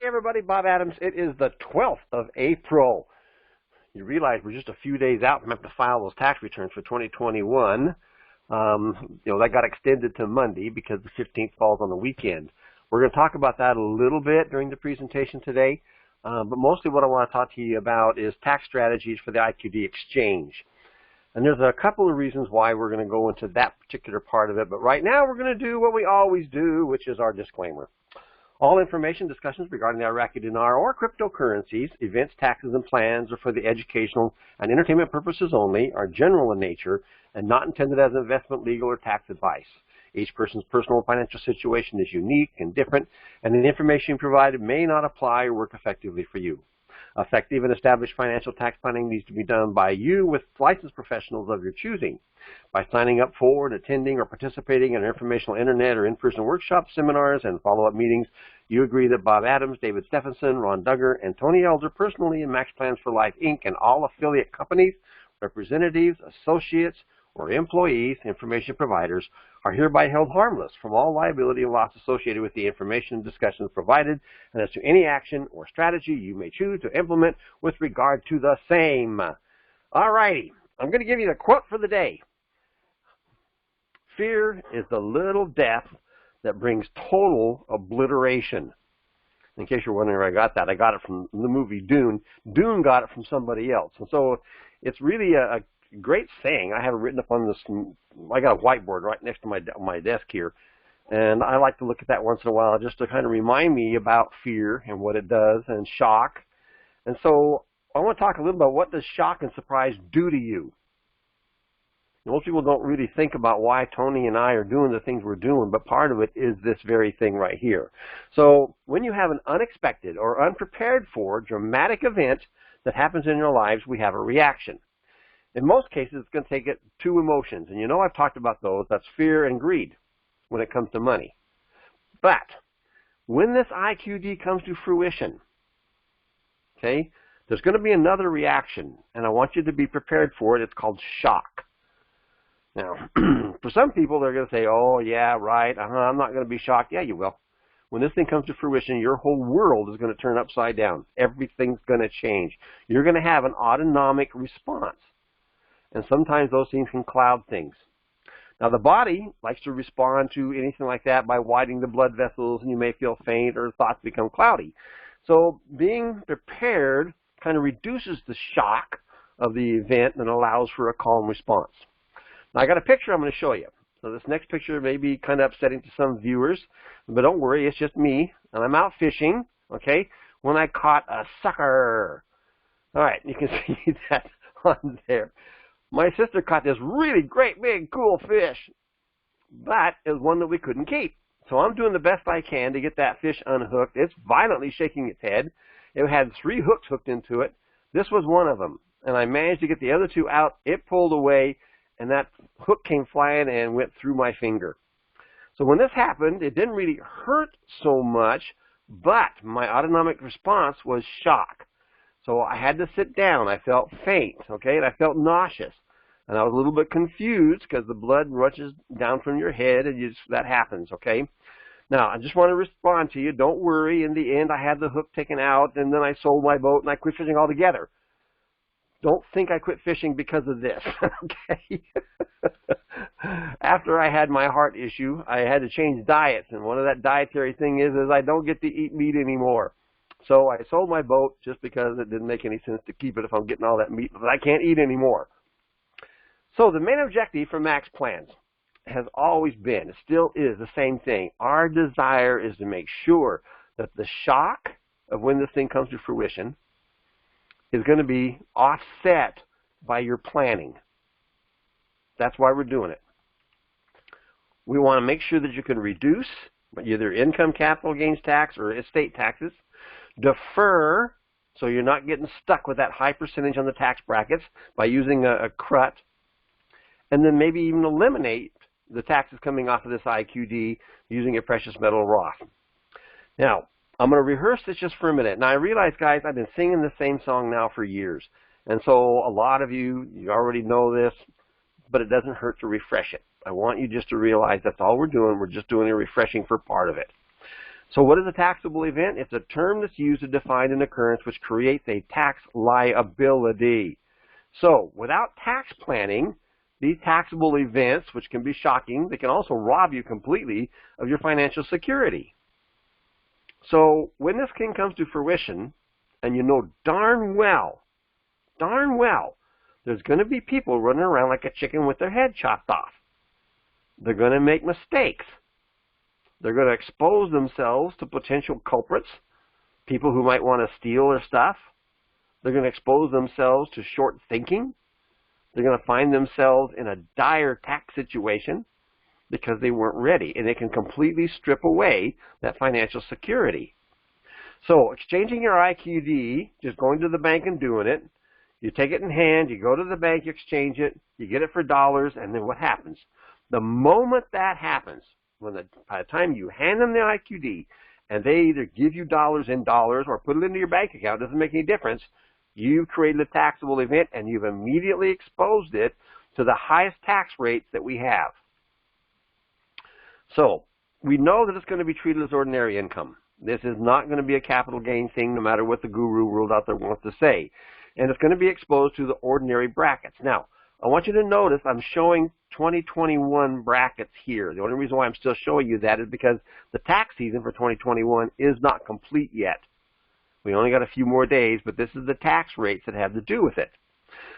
Hey everybody, Bob Adams. It is the 12th of April. You realize we're just a few days out from having to file those tax returns for 2021. That got extended to Monday because the 15th falls on the weekend. We're going to talk about that a little bit during the presentation today, but mostly what I want to talk to you about is tax strategies for the IQD exchange. And there's a couple of reasons why we're going to go into that particular part of it, but right now we're going to do what we always do, which is our disclaimer. All information, discussions regarding the Iraqi dinar or cryptocurrencies, events, taxes, and plans are for the educational and entertainment purposes only, are general in nature, and not intended as investment, legal, or tax advice. Each person's personal financial situation is unique and different, and the information provided may not apply or work effectively for you. Effective and established financial tax planning needs to be done by you with licensed professionals of your choosing. By signing up for and attending or participating in informational internet or in-person workshops, seminars, and follow-up meetings, you agree that Bob Adams, David Stephenson, Ron Duggar, and Tony Elder personally and MaxPlans for Life, Inc., and all affiliate companies, representatives, associates, or employees, information providers, are hereby held harmless from all liability and loss associated with the information and discussions provided, and as to any action or strategy you may choose to implement with regard to the same. All righty, I'm going to give you the quote for the day. Fear is the little death that brings total obliteration. In case you're wondering where I got that, I got it from the movie Dune. Dune got it from somebody else. And so it's really a great saying. I have it written up on this. I got a whiteboard right next to my desk here. And I like to look at that once in a while just to kind of remind me about fear and what it does and shock. And so I want to talk a little about what does shock and surprise do to you. Most people don't really think about why Tony and I are doing the things we're doing, but part of it is this very thing right here. So when you have an unexpected or unprepared for dramatic event that happens in your lives, we have a reaction. In most cases, it's going to take it two emotions, and you know I've talked about those. That's fear and greed when it comes to money. But when this IQD comes to fruition, okay, there's going to be another reaction, and I want you to be prepared for it. It's called shock. Now, for some people, they're going to say, oh, yeah, right, I'm not going to be shocked. Yeah, you will. When this thing comes to fruition, your whole world is going to turn upside down. Everything's going to change. You're going to have an autonomic response. And sometimes those things can cloud things. Now, the body likes to respond to anything like that by widening the blood vessels, and you may feel faint or thoughts become cloudy. So being prepared kind of reduces the shock of the event and allows for a calm response. Now, I got a picture I'm going to show you. So this next picture may be kind of upsetting to some viewers, but don't worry, it's just me, and I'm out fishing, okay, when I caught a sucker. All right, you can see that on there. My sister caught this really great, big, cool fish, but it was one that we couldn't keep. So I'm doing the best I can to get that fish unhooked. It's violently shaking its head. It had 3 hooks hooked into it. This was one of them, and I managed to get the other 2 out. It pulled away, and that hook came flying and went through my finger. So when this happened, it didn't really hurt so much, but my autonomic response was shock. So I had to sit down. I felt faint, okay, and I felt nauseous. And I was a little bit confused because the blood rushes down from your head, and that happens, okay? Now, I just want to respond to you. Don't worry. In the end, I had the hook taken out, and then I sold my boat, and I quit fishing altogether. Don't think I quit fishing because of this, okay? After I had my heart issue, I had to change diets, and one of that dietary thing is I don't get to eat meat anymore. So I sold my boat just because it didn't make any sense to keep it if I'm getting all that meat, but I can't eat anymore. So the main objective for MaxPlans has always been, it still is the same thing. Our desire is to make sure that the shock of when this thing comes to fruition is going to be offset by your planning. That's why we're doing it. We want to make sure that you can reduce either income capital gains tax or estate taxes, defer so you're not getting stuck with that high percentage on the tax brackets by using a CRUT, and then maybe even eliminate the taxes coming off of this IQD using a Precious Metal Roth. Now, I'm going to rehearse this just for a minute. Now, I realize, guys, I've been singing the same song now for years. And so a lot of you already know this, but it doesn't hurt to refresh it. I want you just to realize that's all we're doing. We're just doing a refreshing for part of it. So what is a taxable event? It's a term that's used to define an occurrence which creates a tax liability. So without tax planning, these taxable events, which can be shocking, they can also rob you completely of your financial security. So when this thing comes to fruition, and you know darn well, there's going to be people running around like a chicken with their head chopped off. They're going to make mistakes. They're going to expose themselves to potential culprits, people who might want to steal their stuff. They're going to expose themselves to short thinking. They're going to find themselves in a dire tax situation because they weren't ready, and it can completely strip away that financial security. So exchanging your IQD, just going to the bank and doing it, you take it in hand, you go to the bank, you exchange it, you get it for dollars, and then what happens? The moment that happens, by the time you hand them the IQD, and they either give you dollars in dollars or put it into your bank account, doesn't make any difference, you've created a taxable event and you've immediately exposed it to the highest tax rates that we have. So we know that it's going to be treated as ordinary income. This is not going to be a capital gain thing, no matter what the guru world out there wants to say. And it's going to be exposed to the ordinary brackets. Now, I want you to notice I'm showing 2021 brackets here. The only reason why I'm still showing you that is because the tax season for 2021 is not complete yet. We only got a few more days, but this is the tax rates that have to do with it.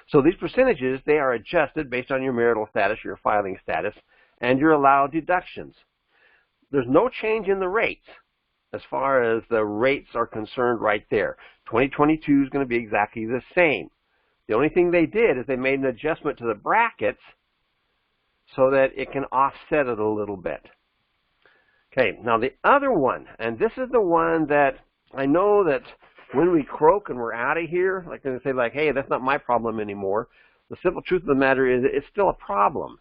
So these percentages, they are adjusted based on your marital status, your filing status, and your allowed deductions. There's no change in the rates as far as the rates are concerned right there. 2022 is going to be exactly the same. The only thing they did is they made an adjustment to the brackets so that it can offset it a little bit. Okay, now the other one, and this is the one that I know that when we croak and we're out of here, like they say, like, hey, that's not my problem anymore. The simple truth of the matter is it's still a problem.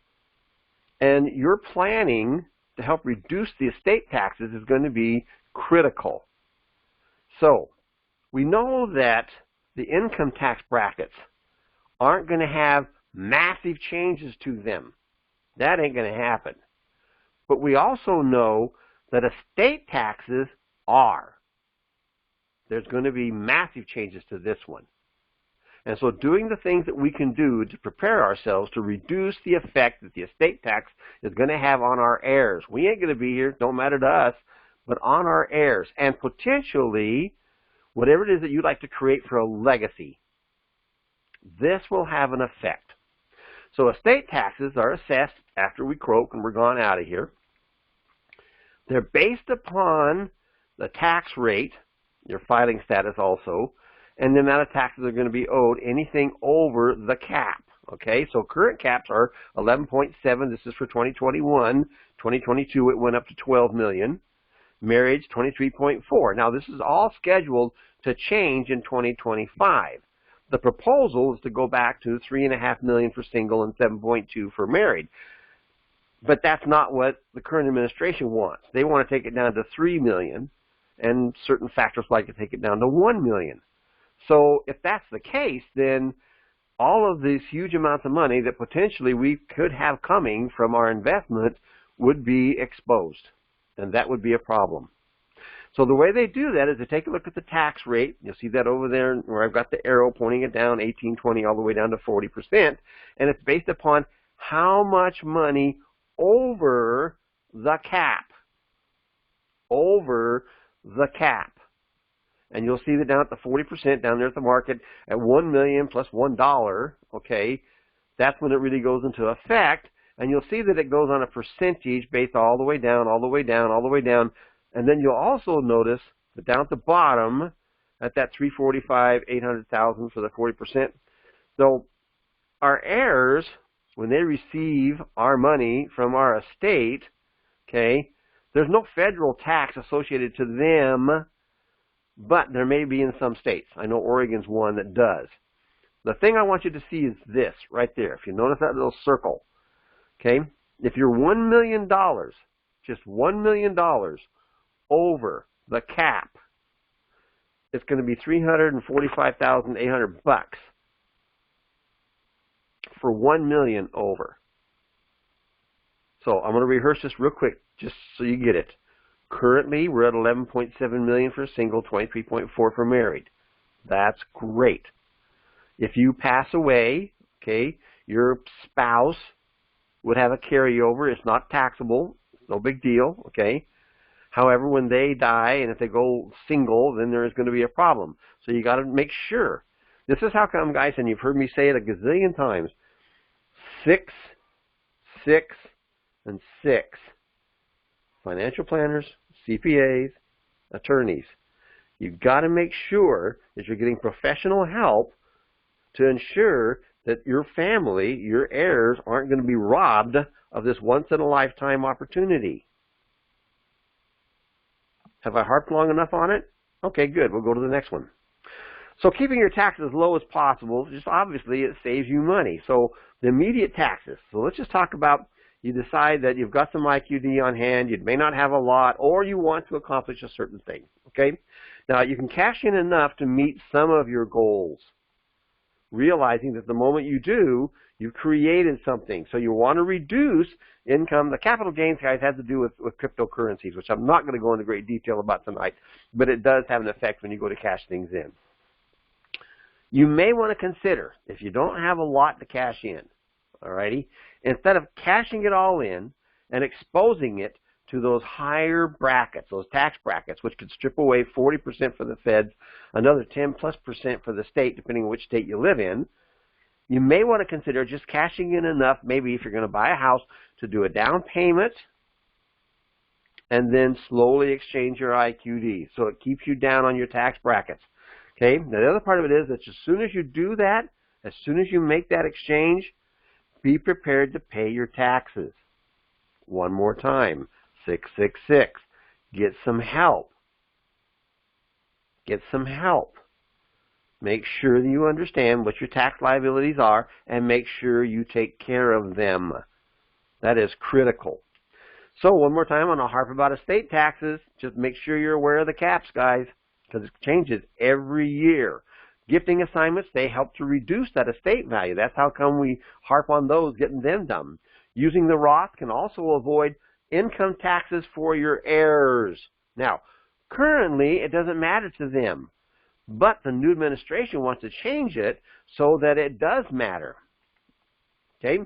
And your planning to help reduce the estate taxes is going to be critical. So we know that the income tax brackets aren't going to have massive changes to them. That ain't going to happen. But we also know that estate taxes are. There's going to be massive changes to this one. And so doing the things that we can do to prepare ourselves to reduce the effect that the estate tax is going to have on our heirs. We ain't going to be here, don't matter to us, but on our heirs. And potentially, whatever it is that you'd like to create for a legacy, this will have an effect. So estate taxes are assessed after we croak and we're gone out of here. They're based upon the tax rate, your filing status also, and the amount of taxes are going to be owed, anything over the cap. Okay, so current caps are 11.7. This is for 2021. 2022, it went up to 12 million. Marriage, 23.4. Now, this is all scheduled to change in 2025. The proposal is to go back to 3.5 million for single and 7.2 for married. But that's not what the current administration wants. They want to take it down to 3 million, and certain factors like to take it down to 1 million. So if that's the case, then all of these huge amounts of money that potentially we could have coming from our investment would be exposed, and that would be a problem. So the way they do that is they take a look at the tax rate. You'll see that over there where I've got the arrow pointing it down, 18, 20, all the way down to 40%. And it's based upon how much money over the cap. Over the cap. And you'll see that down at the 40%, down there at the market, at 1 million plus $1, okay, that's when it really goes into effect. And you'll see that it goes on a percentage based all the way down, all the way down, all the way down. And then you'll also notice that down at the bottom, at that 345, 800,000 for the 40%. So our heirs, when they receive our money from our estate, okay, there's no federal tax associated to them, but there may be in some states. I know Oregon's one that does. The thing I want you to see is this right there. If you notice that little circle, okay, if you're $1 million, just $1 million over the cap, it's going to be $345,800 for 1 million over. So I'm going to rehearse this real quick just so you get it. Currently, we're at 11.7 million for single, 23.4 for married. That's great. If you pass away, okay, your spouse would have a carryover. It's not taxable. It's no big deal, okay? However, when they die and if they go single, then there is going to be a problem. So you got to make sure. This is how come, guys, and you've heard me say it a gazillion times, 6, 6, and 6. Financial planners, CPAs, attorneys. You've got to make sure that you're getting professional help to ensure that your family, your heirs, aren't going to be robbed of this once-in-a-lifetime opportunity. Have I harped long enough on it? Okay, good. We'll go to the next one. So keeping your taxes as low as possible, just obviously it saves you money. So the immediate taxes. So let's just talk about, you decide that you've got some IQD on hand, you may not have a lot, or you want to accomplish a certain thing. Okay? Now you can cash in enough to meet some of your goals, realizing that the moment you do, you've created something. So you want to reduce income. The capital gains, guys, has to do with cryptocurrencies, which I'm not going to go into great detail about tonight, but it does have an effect when you go to cash things in. You may want to consider, if you don't have a lot to cash in, alrighty, instead of cashing it all in and exposing it to those higher brackets, those tax brackets, which could strip away 40% for the feds, another 10+% for the state, depending on which state you live in, you may want to consider just cashing in enough, maybe if you're going to buy a house, to do a down payment and then slowly exchange your IQD. So it keeps you down on your tax brackets. Okay, now the other part of it is that as soon as you do that, as soon as you make that exchange, be prepared to pay your taxes. One more time, 666. Get some help. Get some help. Make sure that you understand what your tax liabilities are and make sure you take care of them. That is critical. So one more time, I'm going to harp about estate taxes. Just make sure you're aware of the caps, guys, because it changes every year. Gifting assignments, they help to reduce that estate value. That's how come we harp on those, getting them done. Using the Roth can also avoid income taxes for your heirs. Now, currently, it doesn't matter to them, but the new administration wants to change it so that it does matter. Okay?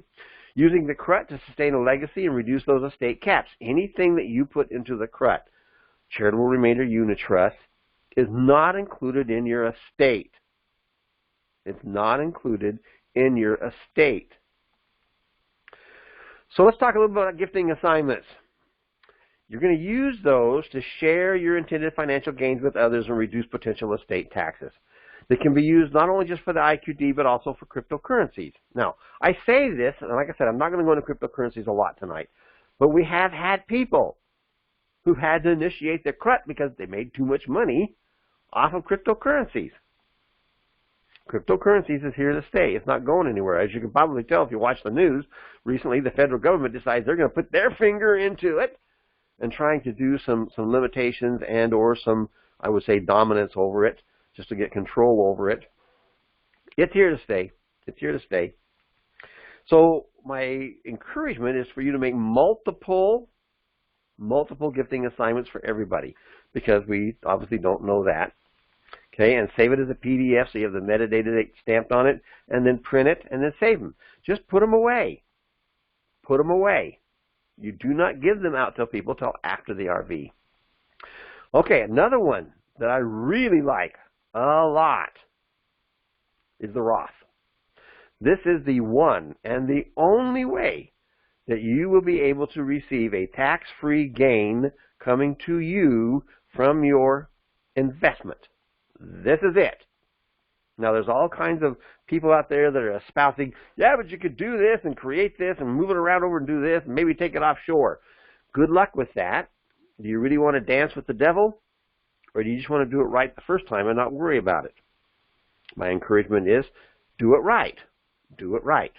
Using the CRUT to sustain a legacy and reduce those estate caps. Anything that you put into the CRUT, Charitable Remainder UniTrust, is not included in your estate. It's not included in your estate. So let's talk a little bit about gifting assignments. You're going to use those to share your intended financial gains with others and reduce potential estate taxes. They can be used not only just for the IQD, but also for cryptocurrencies. Now, I say this, and like I said, I'm not going to go into cryptocurrencies a lot tonight, but we have had people who had to initiate their CRUT because they made too much money off of cryptocurrencies. Cryptocurrencies is here to stay. It's not going anywhere. As you can probably tell if you watch the news, recently the federal government decides they're going to put their finger into it and trying to do some limitations and or some, I would say, dominance over it, just to get control over it. It's here to stay. It's here to stay. So my encouragement is for you to make multiple gifting assignments for everybody, because we obviously don't know that. Okay, and save it as a PDF so you have the metadata date stamped on it, and then print it, and then save them. Just put them away. Put them away. You do not give them out to people till after the RV. Okay, another one that I really like a lot is the Roth. This is the one and the only way that you will be able to receive a tax-free gain coming to you from your investment. This is it. Now, there's all kinds of people out there that are espousing, yeah, but you could do this and create this and move it around over and do this and maybe take it offshore. Good luck with that. Do you really want to dance with the devil? Or do you just want to do it right the first time and not worry about it? My encouragement is, do it right. Do it right.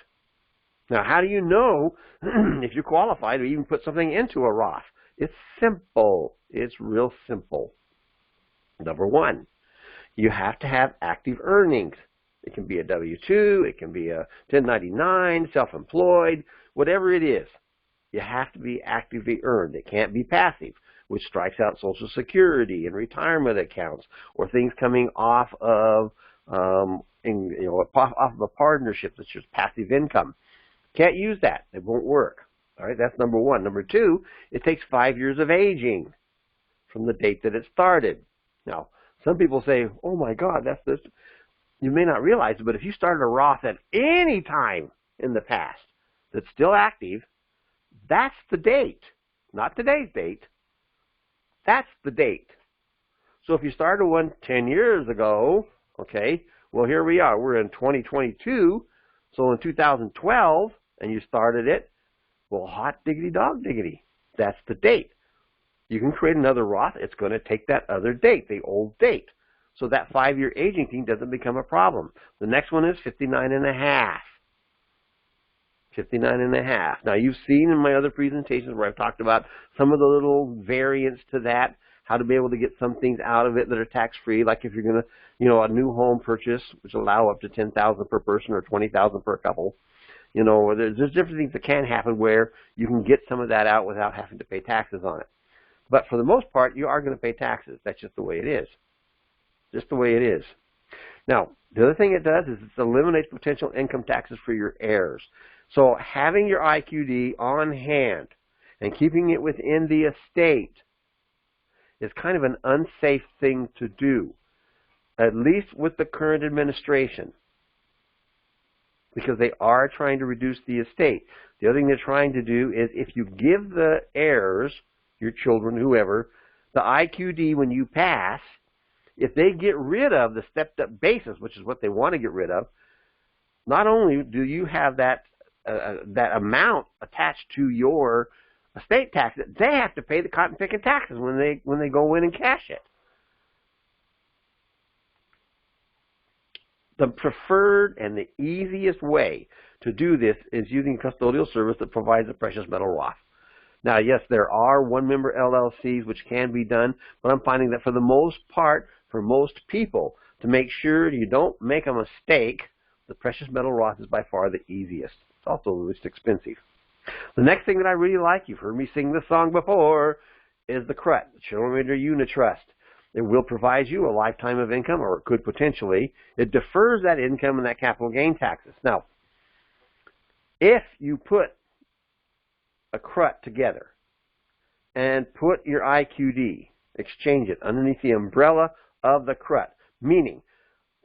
Now, how do you know if you're qualified to even put something into a Roth? It's simple. It's real simple. Number one, you have to have active earnings. It can be a W-2, it can be a 1099, self-employed, whatever it is. You have to be actively earned. It can't be passive. which strikes out Social Security and retirement accounts, or things coming off of off of a partnership that's just passive income. Can't use that. It won't work. All right, that's number one. Number two, it takes 5 years of aging from the date that it started. Now, some people say, oh my God, that's this. You may not realize it, but if you started a Roth at any time in the past that's still active, that's the date. Not today's date. That's the date. So if you started one 10 years ago, okay, well, here we are. We're in 2022. So in 2012, and you started it, well, hot diggity dog diggity. That's the date. You can create another Roth. It's going to take that other date, the old date. So that 5-year aging thing doesn't become a problem. The next one is 59 and a half. 59 and a half. Now, you've seen in my other presentations where I've talked about some of the little variants to that, how to be able to get some things out of it that are tax-free, like if you're going to, a new home purchase, which allow up to $10,000 per person or $20,000 per couple. There's different things that can happen where you can get some of that out without having to pay taxes on it. But for the most part, you are going to pay taxes. That's just the way it is. Just the way it is. Now, the other thing it does is it eliminates potential income taxes for your heirs. So having your IQD on hand and keeping it within the estate is kind of an unsafe thing to do, at least with the current administration, because they are trying to reduce the estate. The other thing they're trying to do is if you give the heirs, your children, whoever, the IQD when you pass, if they get rid of the stepped-up basis, which is what they want to get rid of, not only do you have that amount attached to your estate tax, they have to pay the cotton picking taxes when they go in and cash it. The preferred and the easiest way to do this is using a custodial service that provides a precious metal Roth. Now, yes, there are one-member LLCs which can be done, but I'm finding that for the most part, for most people, to make sure you don't make a mistake, the precious metal Roth is by far the easiest. It's also the least expensive. The next thing that I really like, you've heard me sing this song before, is the CRUT, the Charitable Remainder UniTrust. It will provide you a lifetime of income, or it could potentially. It defers that income and that capital gain taxes. Now, if you put a CRUT together and put your IQD, exchange it underneath the umbrella of the CRUT, meaning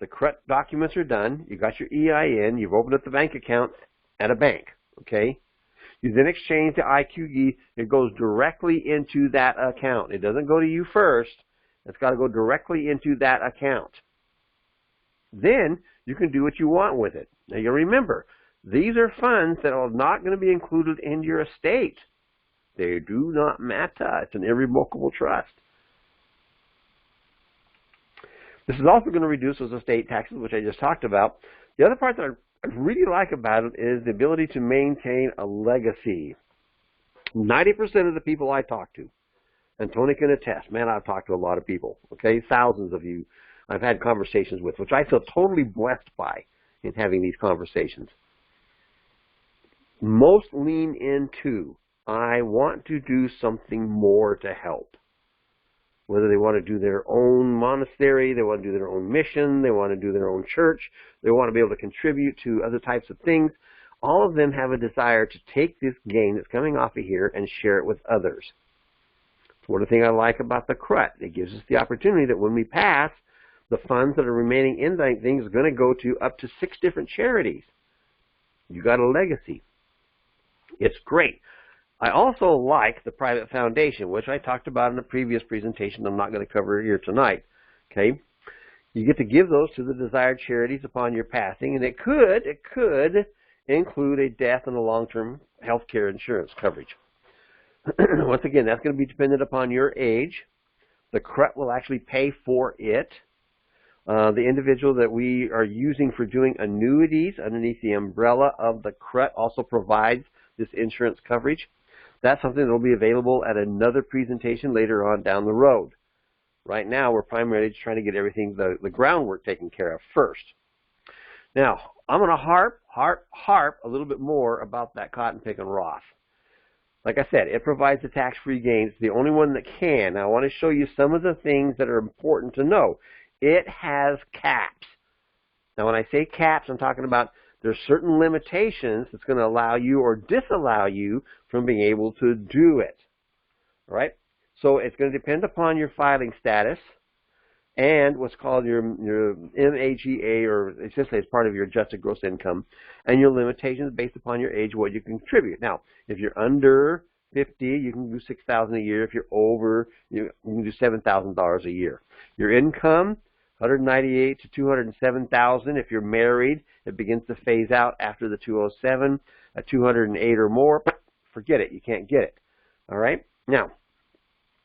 the CRUT documents are done, you got your EIN, you've opened up the bank account at a bank, okay? You then exchange the IQD, it goes directly into that account. It doesn't go to you first, it's got to go directly into that account. Then you can do what you want with it. Now you remember, these are funds that are not going to be included in your estate. They do not matter. It's an irrevocable trust. This is also going to reduce those estate taxes, which I just talked about. The other part that I really like about it is the ability to maintain a legacy. 90% of the people I talk to, and Tony can attest, man, I've talked to a lot of people, okay, thousands of you I've had conversations with, which I feel totally blessed by in having these conversations. Most lean into, I want to do something more to help. Whether they want to do their own monastery, they want to do their own mission, they want to do their own church, they want to be able to contribute to other types of things. All of them have a desire to take this gain that's coming off of here and share it with others. It's one of the things I like about the CRUT. It gives us the opportunity that when we pass, the funds that are remaining in that thing is going to go to up to 6 different charities. You got a legacy. It's great. I also like the private foundation, which I talked about in a previous presentation. I'm not going to cover it here tonight. Okay, you get to give those to the desired charities upon your passing, and it could include a death and a long-term health care insurance coverage. Once again, that's going to be dependent upon your age. The CRUT will actually pay for it. The individual that we are using for doing annuities underneath the umbrella of the CRUT also provides this insurance coverage. That's something that will be available at another presentation later on down the road. Right now, we're primarily just trying to get everything, the groundwork taken care of first. Now, I'm going to harp a little bit more about that cotton picking Roth. Like I said, it provides the tax-free gains. The only one that can. Now, I want to show you some of the things that are important to know. It has caps. Now, when I say caps, I'm talking about there's certain limitations that's going to allow you or disallow you from being able to do it. All right? So it's going to depend upon your filing status and what's called your MAGA, or essentially as part of your adjusted gross income, and your limitations based upon your age, what you can contribute. Now, if you're under 50, you can do $6,000 a year. If you're over, you can do $7,000 a year. Your income, $198,000 to $207,000. If you're married, it begins to phase out after the 207. At $208 or more, forget it. You can't get it. All right? Now,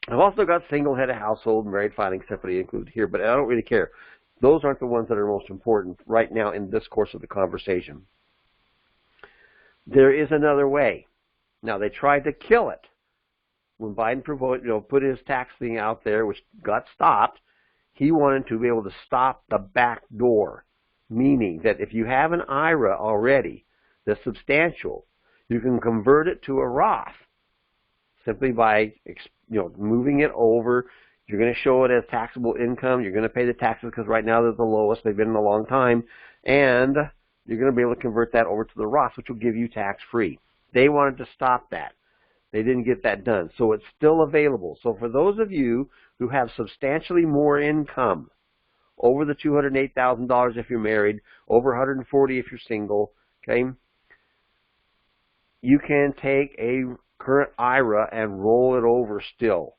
I've also got single head of household, married filing separately included here, but I don't really care. Those aren't the ones that are most important right now in this course of the conversation. There is another way. Now, they tried to kill it. When Biden put his tax thing out there, which got stopped, he wanted to be able to stop the back door, meaning that if you have an IRA already that's substantial, you can convert it to a Roth simply by moving it over. You're going to show it as taxable income. You're going to pay the taxes because right now they're the lowest. They've been in a long time. And you're going to be able to convert that over to the Roth, which will give you tax-free. They wanted to stop that. They didn't get that done. So it's still available. So for those of you who have substantially more income, over the $208,000 if you're married, over $140,000 if you're single, okay, you can take a current IRA and roll it over still.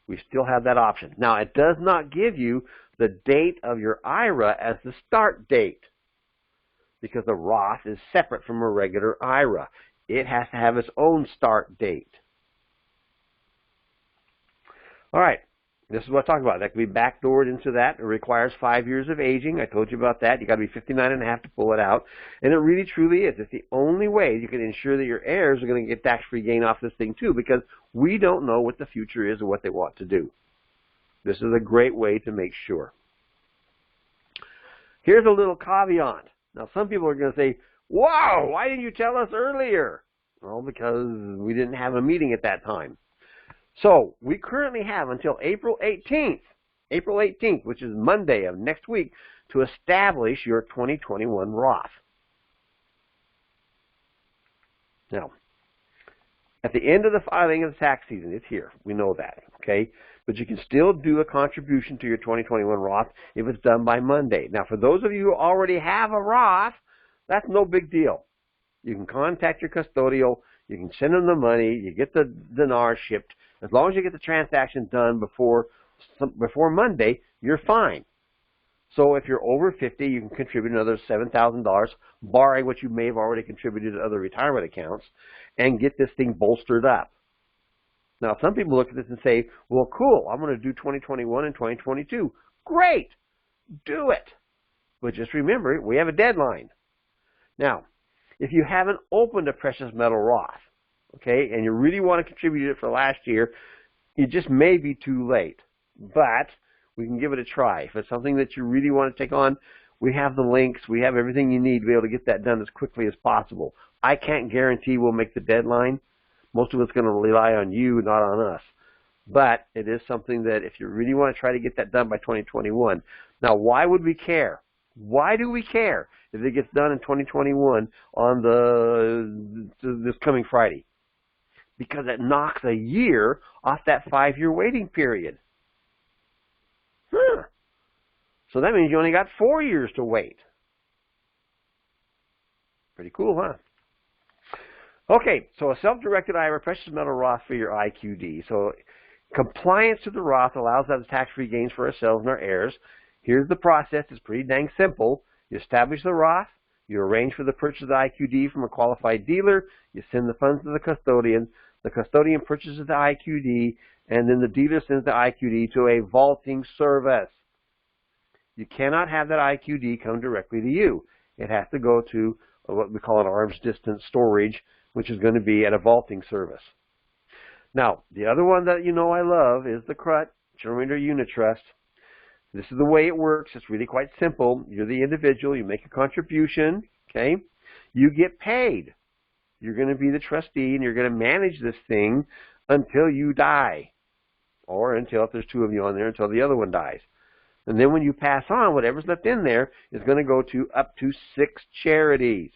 We still have that option. Now, it does not give you the date of your IRA as the start date because the Roth is separate from a regular IRA. It has to have its own start date. All right. This is what I talked about. That can be backdoored into that. It requires 5 years of aging. I told you about that. You got to be 59 and a half to pull it out. And it really truly is. It's the only way you can ensure that your heirs are going to get tax-free gain off this thing too, because we don't know what the future is or what they want to do. This is a great way to make sure. Here's a little caveat. Now, some people are going to say, wow, why didn't you tell us earlier? Well, because we didn't have a meeting at that time. So we currently have until April 18th, which is Monday of next week, to establish your 2021 Roth. Now, at the end of the filing of the tax season, it's here. We know that, okay? But you can still do a contribution to your 2021 Roth if it's done by Monday. Now, for those of you who already have a Roth, that's no big deal. You can contact your custodial. You can send them the money. You get the dinar shipped. As long as you get the transaction done before Monday, you're fine. So if you're over 50, you can contribute another $7,000, borrowing what you may have already contributed to other retirement accounts, and get this thing bolstered up. Now, some people look at this and say, well, cool, I'm going to do 2021 and 2022. Great, do it. But just remember, we have a deadline. Now, if you haven't opened a Precious Metal Roth, okay, and you really want to contribute it for last year, it just may be too late. But we can give it a try. If it's something that you really want to take on, we have the links. We have everything you need to be able to get that done as quickly as possible. I can't guarantee we'll make the deadline. Most of it's going to rely on you, not on us. But it is something that if you really want to try to get that done by 2021. Now, why would we care? Why do we care if it gets done in 2021 on this coming Friday? Because it knocks a year off that 5-year waiting period. So that means you only got 4 years to wait. Pretty cool, huh? Okay, so a self-directed IRA, Precious Metal Roth for your IQD. So compliance to the Roth allows us tax-free gains for ourselves and our heirs. Here's the process. It's pretty dang simple. You establish the Roth. You arrange for the purchase of the IQD from a qualified dealer. You send the funds to the custodian. The custodian purchases the IQD, and then the dealer sends the IQD to a vaulting service. You cannot have that IQD come directly to you. It has to go to what we call an arm's distance storage, which is going to be at a vaulting service. Now, the other one that you know I love is the CRUT, Charitable Remainder UniTrust. This is the way it works. It's really quite simple. You're the individual. You make a contribution, okay? You get paid. you're going to be the trustee and you're going to manage this thing until you die. Or until, if there's two of you on there, until the other one dies. And then when you pass on, whatever's left in there is going to go to up to 6 charities.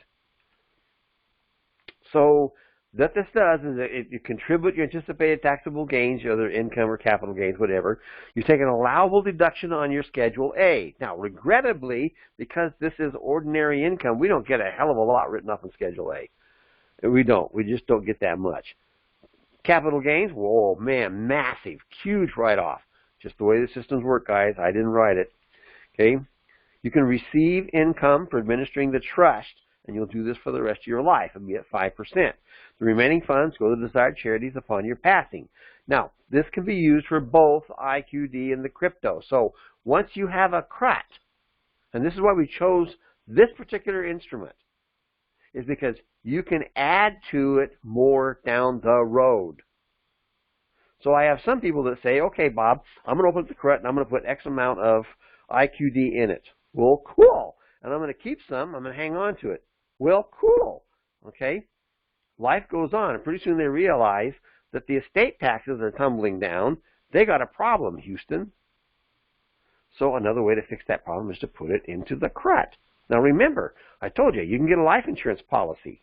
So what this does is that you contribute your anticipated taxable gains, your other income or capital gains, whatever. You take an allowable deduction on your Schedule A. Now, regrettably, because this is ordinary income, we don't get a hell of a lot written off on Schedule A. We don't. We just don't get that much. Capital gains, whoa, man, massive, huge write-off. Just the way the systems work, guys. I didn't write it. Okay? You can receive income for administering the trust, and you'll do this for the rest of your life. It'll be at 5%. The remaining funds go to the desired charities upon your passing. Now, this can be used for both IQD and the crypto. So once you have a CRUT, and this is why we chose this particular instrument, is because you can add to it more down the road. So I have some people that say, okay, Bob, I'm going to open up the CRUT and I'm going to put X amount of IQD in it. Well, cool. And I'm going to keep some. I'm going to hang on to it. Well, cool. Okay. Life goes on, and pretty soon they realize that the estate taxes are tumbling down. They got a problem, Houston. So another way to fix that problem is to put it into the CRUT. Now remember, I told you, you can get a life insurance policy.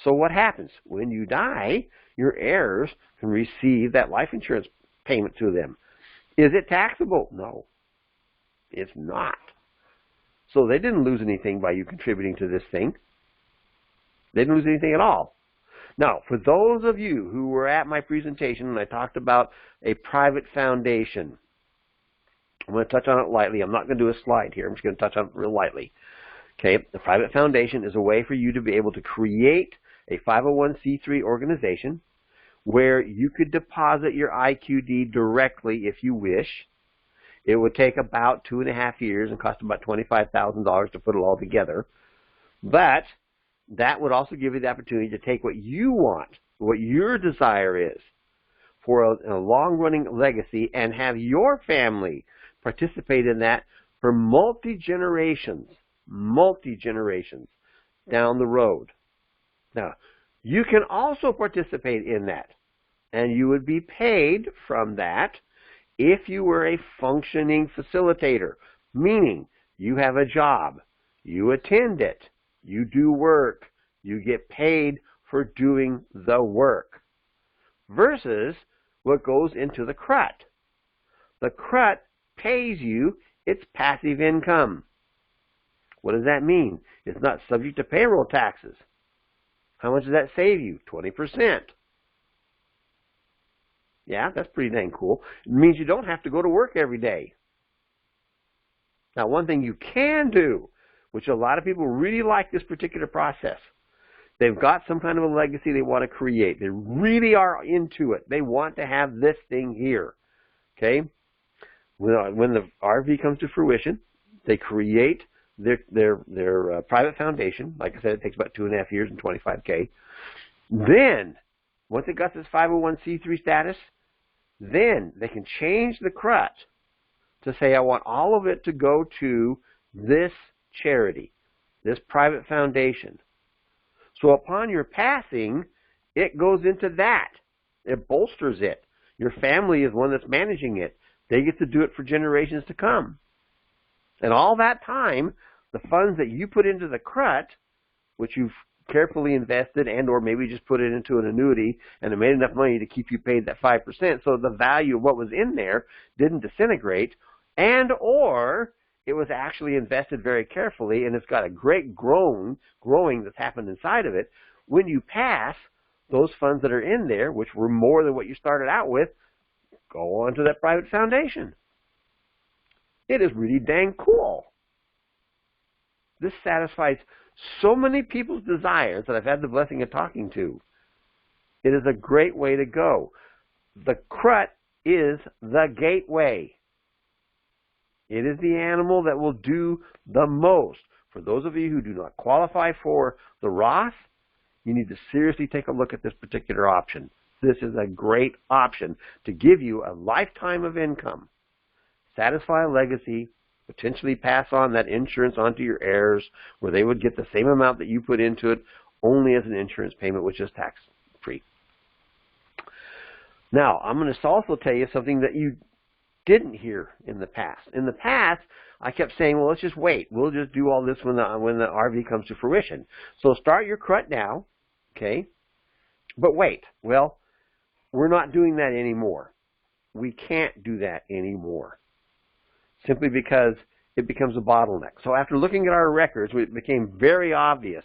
So what happens? When you die, your heirs can receive that life insurance payment to them. Is it taxable? No, it's not. So they didn't lose anything by you contributing to this thing. They didn't lose anything at all. Now, for those of you who were at my presentation and I talked about a private foundation, I'm going to touch on it lightly. I'm not going to do a slide here. I'm just going to touch on it real lightly. Okay, the private foundation is a way for you to be able to create a 501c3 organization where you could deposit your IQD directly if you wish. It would take about 2.5 years and cost about $25,000 to put it all together. But that would also give you the opportunity to take what you want, what your desire is, for a long-running legacy and have your family participate in that for multi-generations down the road. Now, you can also participate in that, and you would be paid from that if you were a functioning facilitator, meaning you have a job, you attend it, you do work, you get paid for doing the work, versus what goes into the CRUT. The CRUT pays you its passive income. What does that mean? It's not subject to payroll taxes. How much does that save you? 20%. Yeah, that's pretty dang cool. It means you don't have to go to work every day. Now, one thing you can do, which a lot of people really like this particular process, they've got some kind of a legacy they want to create. They really are into it. They want to have this thing here. Okay? When the RV comes to fruition, they create their private foundation. Like I said, it takes about 2.5 years and $25K. Then, once it got this 501c3 status, then they can change the CRUT to say, I want all of it to go to this charity, this private foundation. So upon your passing, it goes into that. It bolsters it. Your family is one that's managing it. They get to do it for generations to come. And all that time, the funds that you put into the CRUT, which you've carefully invested and or maybe just put it into an annuity and it made enough money to keep you paid that 5%, so the value of what was in there didn't disintegrate, and or it was actually invested very carefully and it's got a great growing that's happened inside of it. When you pass, those funds that are in there, which were more than what you started out with, go on to that private foundation. It is really dang cool. This satisfies so many people's desires that I've had the blessing of talking to. It is a great way to go. The CRUT is the gateway. It is the animal that will do the most. For those of you who do not qualify for the Roth, you need to seriously take a look at this particular option. This is a great option to give you a lifetime of income, satisfy a legacy, potentially pass on that insurance onto your heirs where they would get the same amount that you put into it, only as an insurance payment, which is tax-free. Now, I'm going to also tell you something that you didn't hear in the past. In the past, I kept saying, well, let's just wait. We'll just do all this when the RV comes to fruition. So start your CRUT now, okay? But wait. Well, we're not doing that anymore. We can't do that anymore, simply because it becomes a bottleneck. So after looking at our records, it became very obvious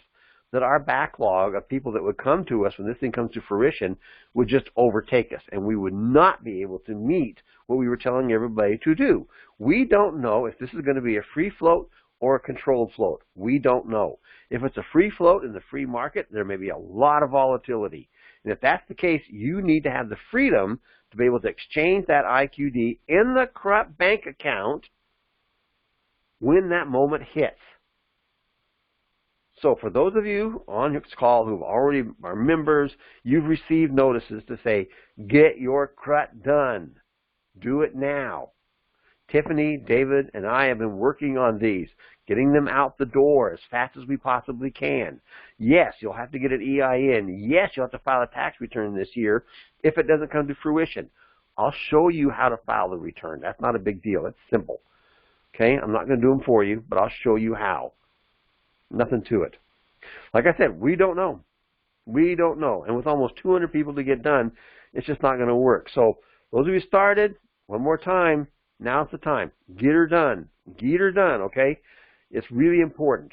that our backlog of people that would come to us when this thing comes to fruition would just overtake us, and we would not be able to meet what we were telling everybody to do. We don't know if this is going to be a free float or a controlled float. We don't know. If it's a free float in the free market, there may be a lot of volatility. And if that's the case, you need to have the freedom to be able to exchange that IQD in the CRUT bank account when that moment hits. So for those of you on this call who already are members, you've received notices to say, get your CRUT done. Do it now. Tiffany, David, and I have been working on these, getting them out the door as fast as we possibly can. Yes, you'll have to get an EIN. Yes, you'll have to file a tax return this year if it doesn't come to fruition. I'll show you how to file the return. That's not a big deal. It's simple. Okay? I'm not going to do them for you, but I'll show you how. Nothing to it. Like I said, we don't know. We don't know. And with almost 200 people to get done, it's just not going to work. So those of you started, one more time, now's the time. Get her done. Get her done, okay? It's really important.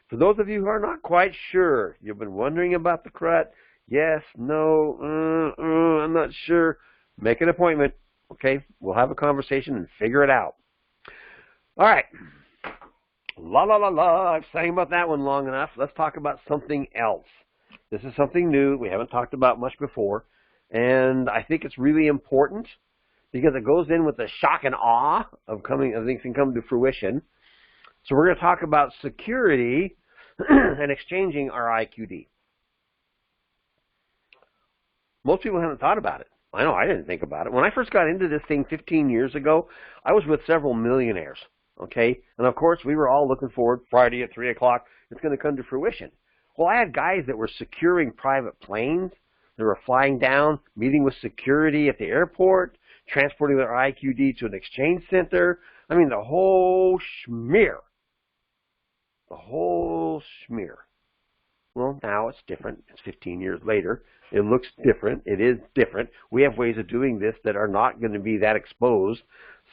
For those of you who are not quite sure, you've been wondering about the CRUT, yes, no, I'm not sure, make an appointment, okay? We'll have a conversation and figure it out. All right. La, la, la, la. I've sang about that one long enough. Let's talk about something else. This is something new we haven't talked about much before, and I think it's really important because it goes in with the shock and awe of things can come to fruition. So we're going to talk about security and exchanging our IQD. Most people haven't thought about it. I know I didn't think about it. When I first got into this thing 15 years ago, I was with several millionaires. Okay, and of course we were all looking forward, Friday at 3 o'clock, it's going to come to fruition. Well, I had guys that were securing private planes. They were flying down, meeting with security at the airport, transporting their IQD to an exchange center. I mean, the whole schmear. The whole schmear. Well, now it's different. It's 15 years later. It looks different. It is different. We have ways of doing this that are not going to be that exposed.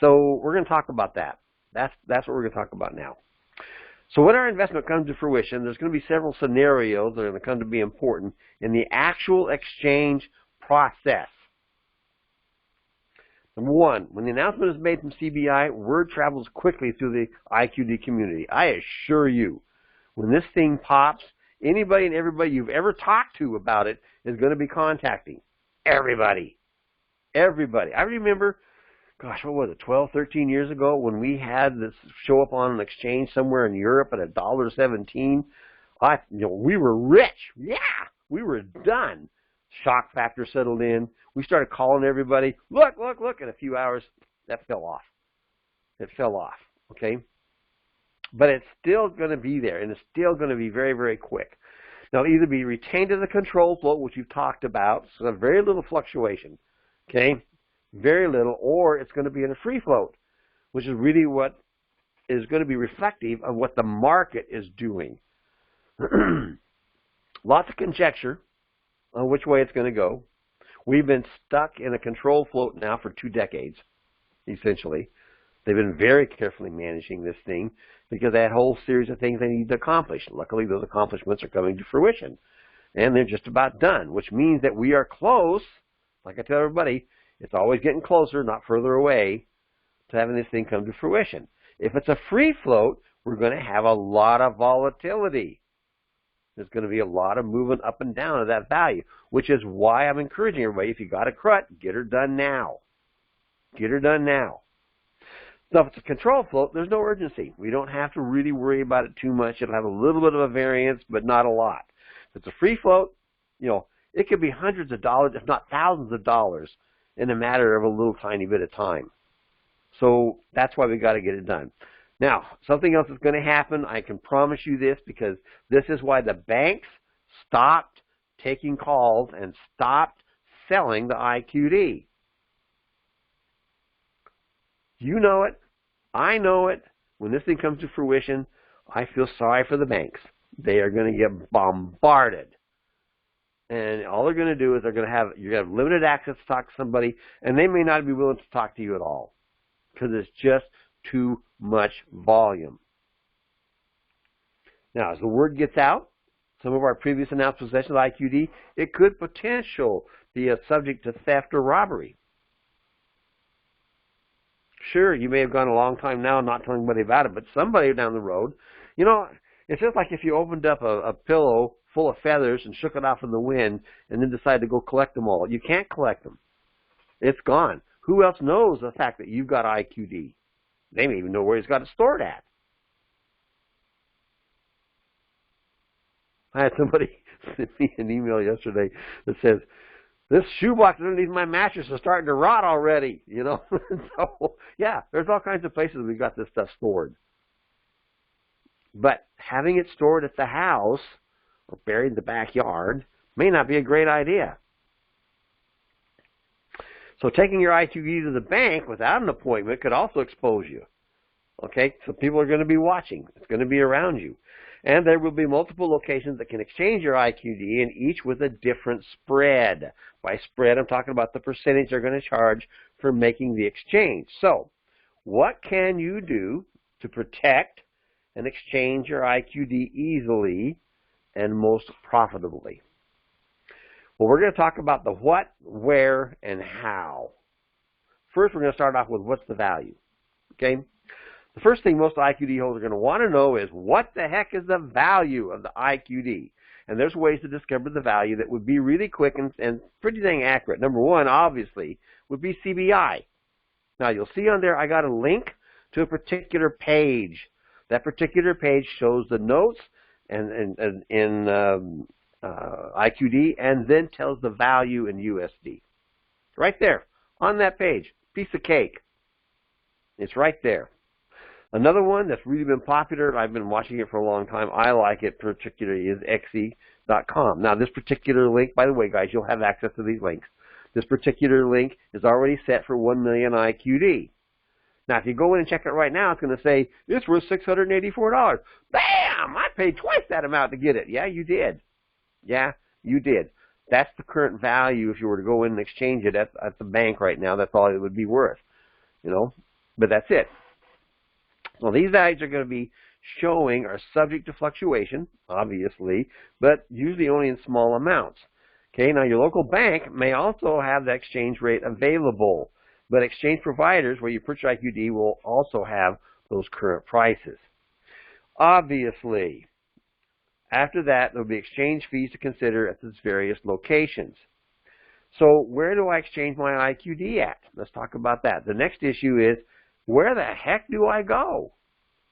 So we're going to talk about that. That's what we're going to talk about now. So when our investment comes to fruition, there's going to be several scenarios that are going to come to be important in the actual exchange process. Number one, when the announcement is made from CBI, word travels quickly through the IQD community. I assure you, when this thing pops, anybody and everybody you've ever talked to about it is going to be contacting. Everybody. Everybody. I remember, gosh, what was it, 12, 13 years ago when we had this show up on an exchange somewhere in Europe at $1.17. We were rich. Yeah, we were done. Shock factor settled in. We started calling everybody, look, look, look. In a few hours, that fell off. It fell off, okay? But it's still going to be there, and it's still going to be very, very quick. Now, it'll either be retained as a control float, which you've talked about, so very little fluctuation, okay? Very little, or it's going to be in a free float, which is really what is going to be reflective of what the market is doing. Lots of conjecture on which way it's going to go. We've been stuck in a control float now for 2 decades, essentially. They've been very carefully managing this thing because they had a whole series of things they need to accomplish. Luckily, those accomplishments are coming to fruition, and they're just about done, which means that we are close. Like I tell everybody, it's always getting closer, not further away, to having this thing come to fruition. If it's a free float, we're going to have a lot of volatility. There's going to be a lot of moving up and down of that value, which is why I'm encouraging everybody, if you got a CRUT, get her done now. Get her done now. So if it's a control float, there's no urgency. We don't have to really worry about it too much. It'll have a little bit of a variance, but not a lot. If it's a free float, it could be hundreds of dollars, if not thousands of dollars, in a matter of a little tiny bit of time. So that's why we got to get it done. Now, something else is going to happen. I can promise you this, because this is why the banks stopped taking calls and stopped selling the IQD. You know it. I know it. When this thing comes to fruition, I feel sorry for the banks. They are going to get bombarded. And all they're going to do is you're going to have limited access to talk to somebody, and they may not be willing to talk to you at all because it's just too much volume. Now, as the word gets out, some of our previous announced possession of IQD, it could potentially be a subject to theft or robbery. Sure, you may have gone a long time now not telling anybody about it, but somebody down the road, you know, it's just like if you opened up a pillow full of feathers and shook it off in the wind and then decided to go collect them all. You can't collect them. It's gone. Who else knows the fact that you've got IQD? They may even know where he's got it stored at. I had somebody send me an email yesterday that says, this shoebox underneath my mattress is starting to rot already, you know. So, yeah, there's all kinds of places we've got this stuff stored. But having it stored at the house or buried in the backyard may not be a great idea. So taking your IQD to the bank without an appointment could also expose you. Okay, so people are going to be watching. It's going to be around you. And there will be multiple locations that can exchange your IQD, and each with a different spread. By spread, I'm talking about the percentage they're going to charge for making the exchange. So, what can you do to protect and exchange your IQD easily and most profitably? Well, we're going to talk about the what, where, and how. First, we're going to start off with what's the value. Okay? The first thing most IQD holders are going to want to know is what the heck is the value of the IQD? And there's ways to discover the value that would be really quick and pretty dang accurate. Number one, obviously, would be CBI. Now, you'll see on there I got a link to a particular page. That particular page shows the notes in IQD and then tells the value in USD. Right there on that page. Piece of cake. It's right there. Another one that's really been popular, I've been watching it for a long time, I like it particularly, is xe.com. Now, this particular link, by the way, guys, you'll have access to these links. This particular link is already set for 1 million IQD. Now, if you go in and check it right now, it's going to say, it's worth $684. Bam! I paid twice that amount to get it. Yeah, you did. Yeah, you did. That's the current value if you were to go in and exchange it at the bank right now. That's all it would be worth, you know, but that's it. So these values are going to be showing are subject to fluctuation, obviously, but usually only in small amounts. Okay, now your local bank may also have the exchange rate available, but exchange providers where you purchase IQD will also have those current prices. Obviously, after that, there will be exchange fees to consider at these various locations. So where do I exchange my IQD at? Let's talk about that. The next issue is, where the heck do I go?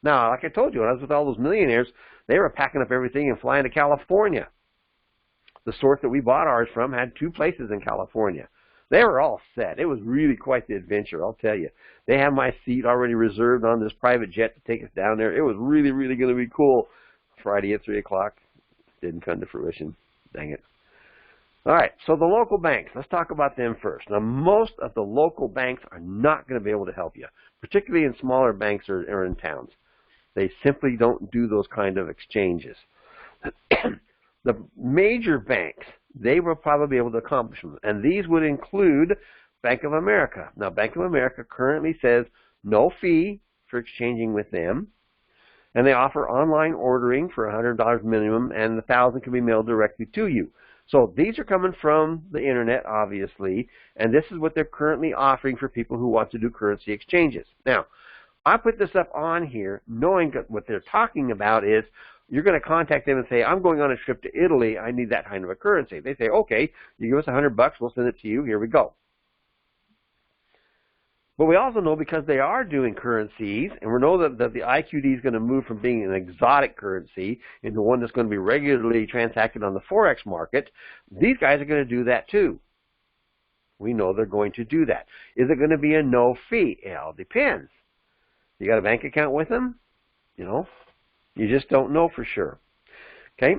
Now, like I told you, when I was with all those millionaires, they were packing up everything and flying to California. The source that we bought ours from had 2 places in California. They were all set. It was really quite the adventure, I'll tell you. They had my seat already reserved on this private jet to take us down there. It was really, really going to be cool. Friday at 3 o'clock. Didn't come to fruition. Dang it. All right, so the local banks, let's talk about them first. Now, most of the local banks are not going to be able to help you, particularly in smaller banks or in towns. They simply don't do those kind of exchanges. The major banks, they will probably be able to accomplish them, and these would include Bank of America. Now, Bank of America currently says no fee for exchanging with them, and they offer online ordering for $100 minimum, and $1,000 can be mailed directly to you. So these are coming from the internet, obviously, and this is what they're currently offering for people who want to do currency exchanges. Now, I put this up on here knowing that what they're talking about is you're going to contact them and say, I'm going on a trip to Italy, I need that kind of a currency. They say, okay, you give us $100, we'll send it to you, here we go. But we also know because they are doing currencies, and we know that the IQD is going to move from being an exotic currency into one that's going to be regularly transacted on the Forex market, these guys are going to do that too. We know they're going to do that. Is it going to be a no fee? It all depends. You got a bank account with them? You know, you just don't know for sure. Okay?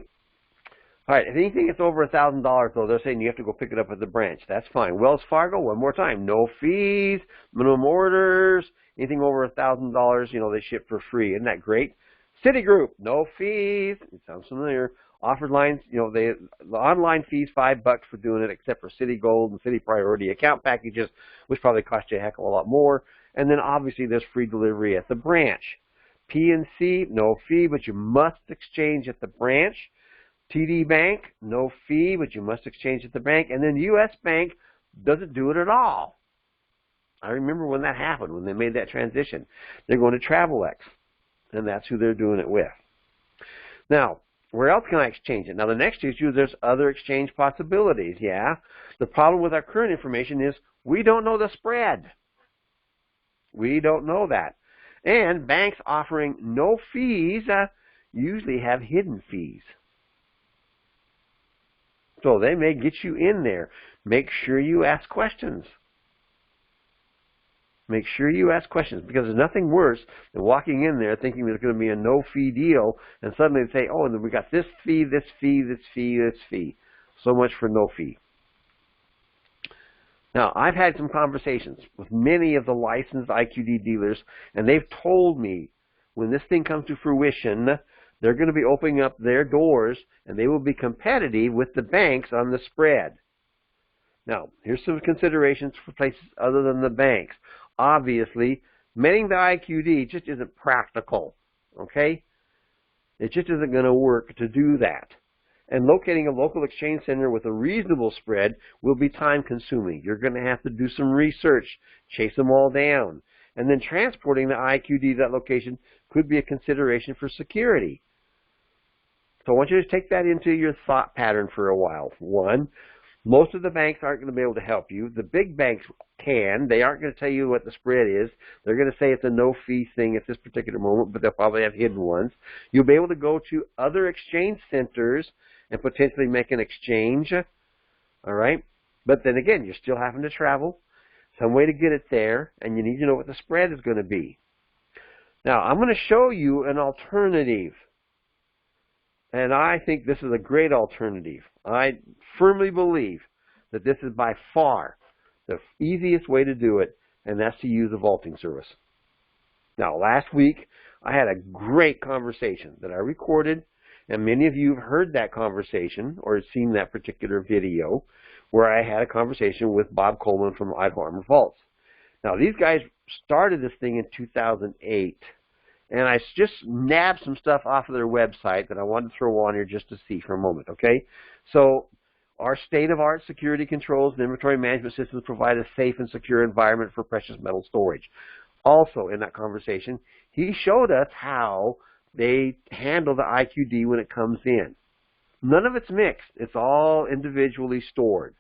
All right, if anything is over $1,000, though, they're saying you have to go pick it up at the branch. That's fine. Wells Fargo, one more time, no fees, minimum orders, anything over $1,000, they ship for free. Isn't that great? Citigroup, no fees. It sounds familiar. Offered lines, the online fees $5 for doing it, except for Citi Gold and Citi Priority account packages, which probably cost you a heck of a lot more. And then obviously there's free delivery at the branch. PNC, no fee, but you must exchange at the branch. TD Bank, no fee, but you must exchange at the bank. And then U.S. Bank doesn't do it at all. I remember when that happened, when they made that transition. They're going to TravelX, and that's who they're doing it with. Now, where else can I exchange it? Now, the next issue is there's other exchange possibilities, yeah. The problem with our current information is we don't know the spread. We don't know that. And banks offering no fees usually have hidden fees. So they may get you in there. Make sure you ask questions. Make sure you ask questions, because there's nothing worse than walking in there thinking there's going to be a no-fee deal, and suddenly they say, oh, and then we got this fee, this fee, this fee, this fee. So much for no fee. Now, I've had some conversations with many of the licensed IQD dealers, and they've told me when this thing comes to fruition, they're going to be opening up their doors, and they will be competitive with the banks on the spread. Now, here's some considerations for places other than the banks. Obviously, mending the IQD just isn't practical, okay? It just isn't going to work to do that. And locating a local exchange center with a reasonable spread will be time-consuming. You're going to have to do some research, chase them all down. And then transporting the IQD to that location could be a consideration for security. So I want you to take that into your thought pattern for a while. One, most of the banks aren't going to be able to help you. The big banks can. They aren't going to tell you what the spread is. They're going to say it's a no-fee thing at this particular moment, but they'll probably have hidden ones. You'll be able to go to other exchange centers and potentially make an exchange, all right? But then again, you're still having to travel, some way to get it there, and you need to know what the spread is going to be. Now, I'm going to show you an alternative, and I think this is a great alternative. I firmly believe that this is by far the easiest way to do it, and that's to use a vaulting service. Now, last week, I had a great conversation that I recorded, and many of you have heard that conversation or seen that particular video where I had a conversation with Bob Coleman from Idaho Armored Vaults. Now, these guys started this thing in 2008, and I just nabbed some stuff off of their website that I wanted to throw on here just to see for a moment, okay? So, our state-of-the-art security controls and inventory management systems provide a safe and secure environment for precious metal storage. Also, in that conversation, he showed us how they handle the IQD when it comes in. None of it's mixed. It's all individually stored.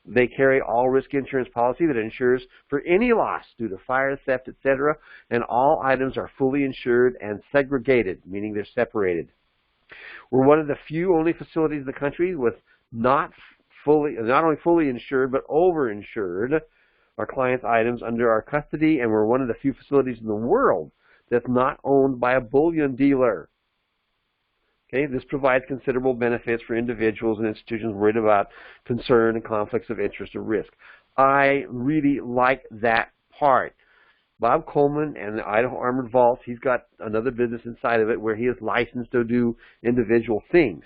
They carry all risk insurance policy that insures for any loss due to fire, theft, etc., and all items are fully insured and segregated, meaning they're separated. We're one of the few only facilities in the country with not only fully insured, but over-insured our clients' items under our custody, and we're one of the few facilities in the world that's not owned by a bullion dealer. Okay, this provides considerable benefits for individuals and institutions worried about concern and conflicts of interest or risk. I really like that part. Bob Coleman and the Idaho Armored Vaults, he's got another business inside of it where he is licensed to do individual things.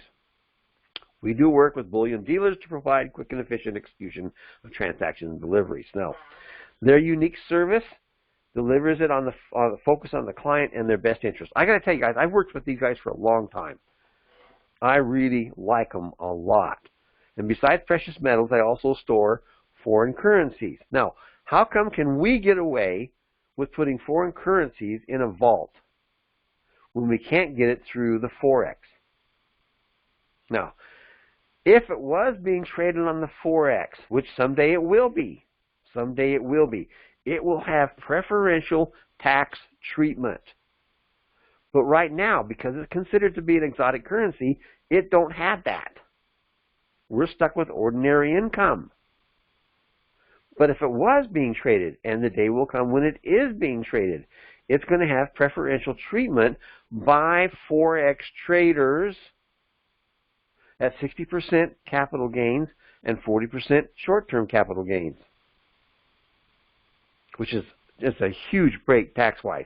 We do work with bullion dealers to provide quick and efficient execution of transactions and deliveries. Now, their unique service delivers it on the focus on the client and their best interest. I got to tell you guys, I've worked with these guys for a long time. I really like them a lot. And besides precious metals, I also store foreign currencies. Now, how come can we get away with putting foreign currencies in a vault when we can't get it through the Forex? Now, if it was being traded on the Forex, which someday it will be, it will have preferential tax treatment. But right now, because it's considered to be an exotic currency, it don't have that. We're stuck with ordinary income. But if it was being traded, and the day will come when it is being traded, it's going to have preferential treatment by Forex traders, at 60% capital gains and 40% short-term capital gains, which is just a huge break tax-wise.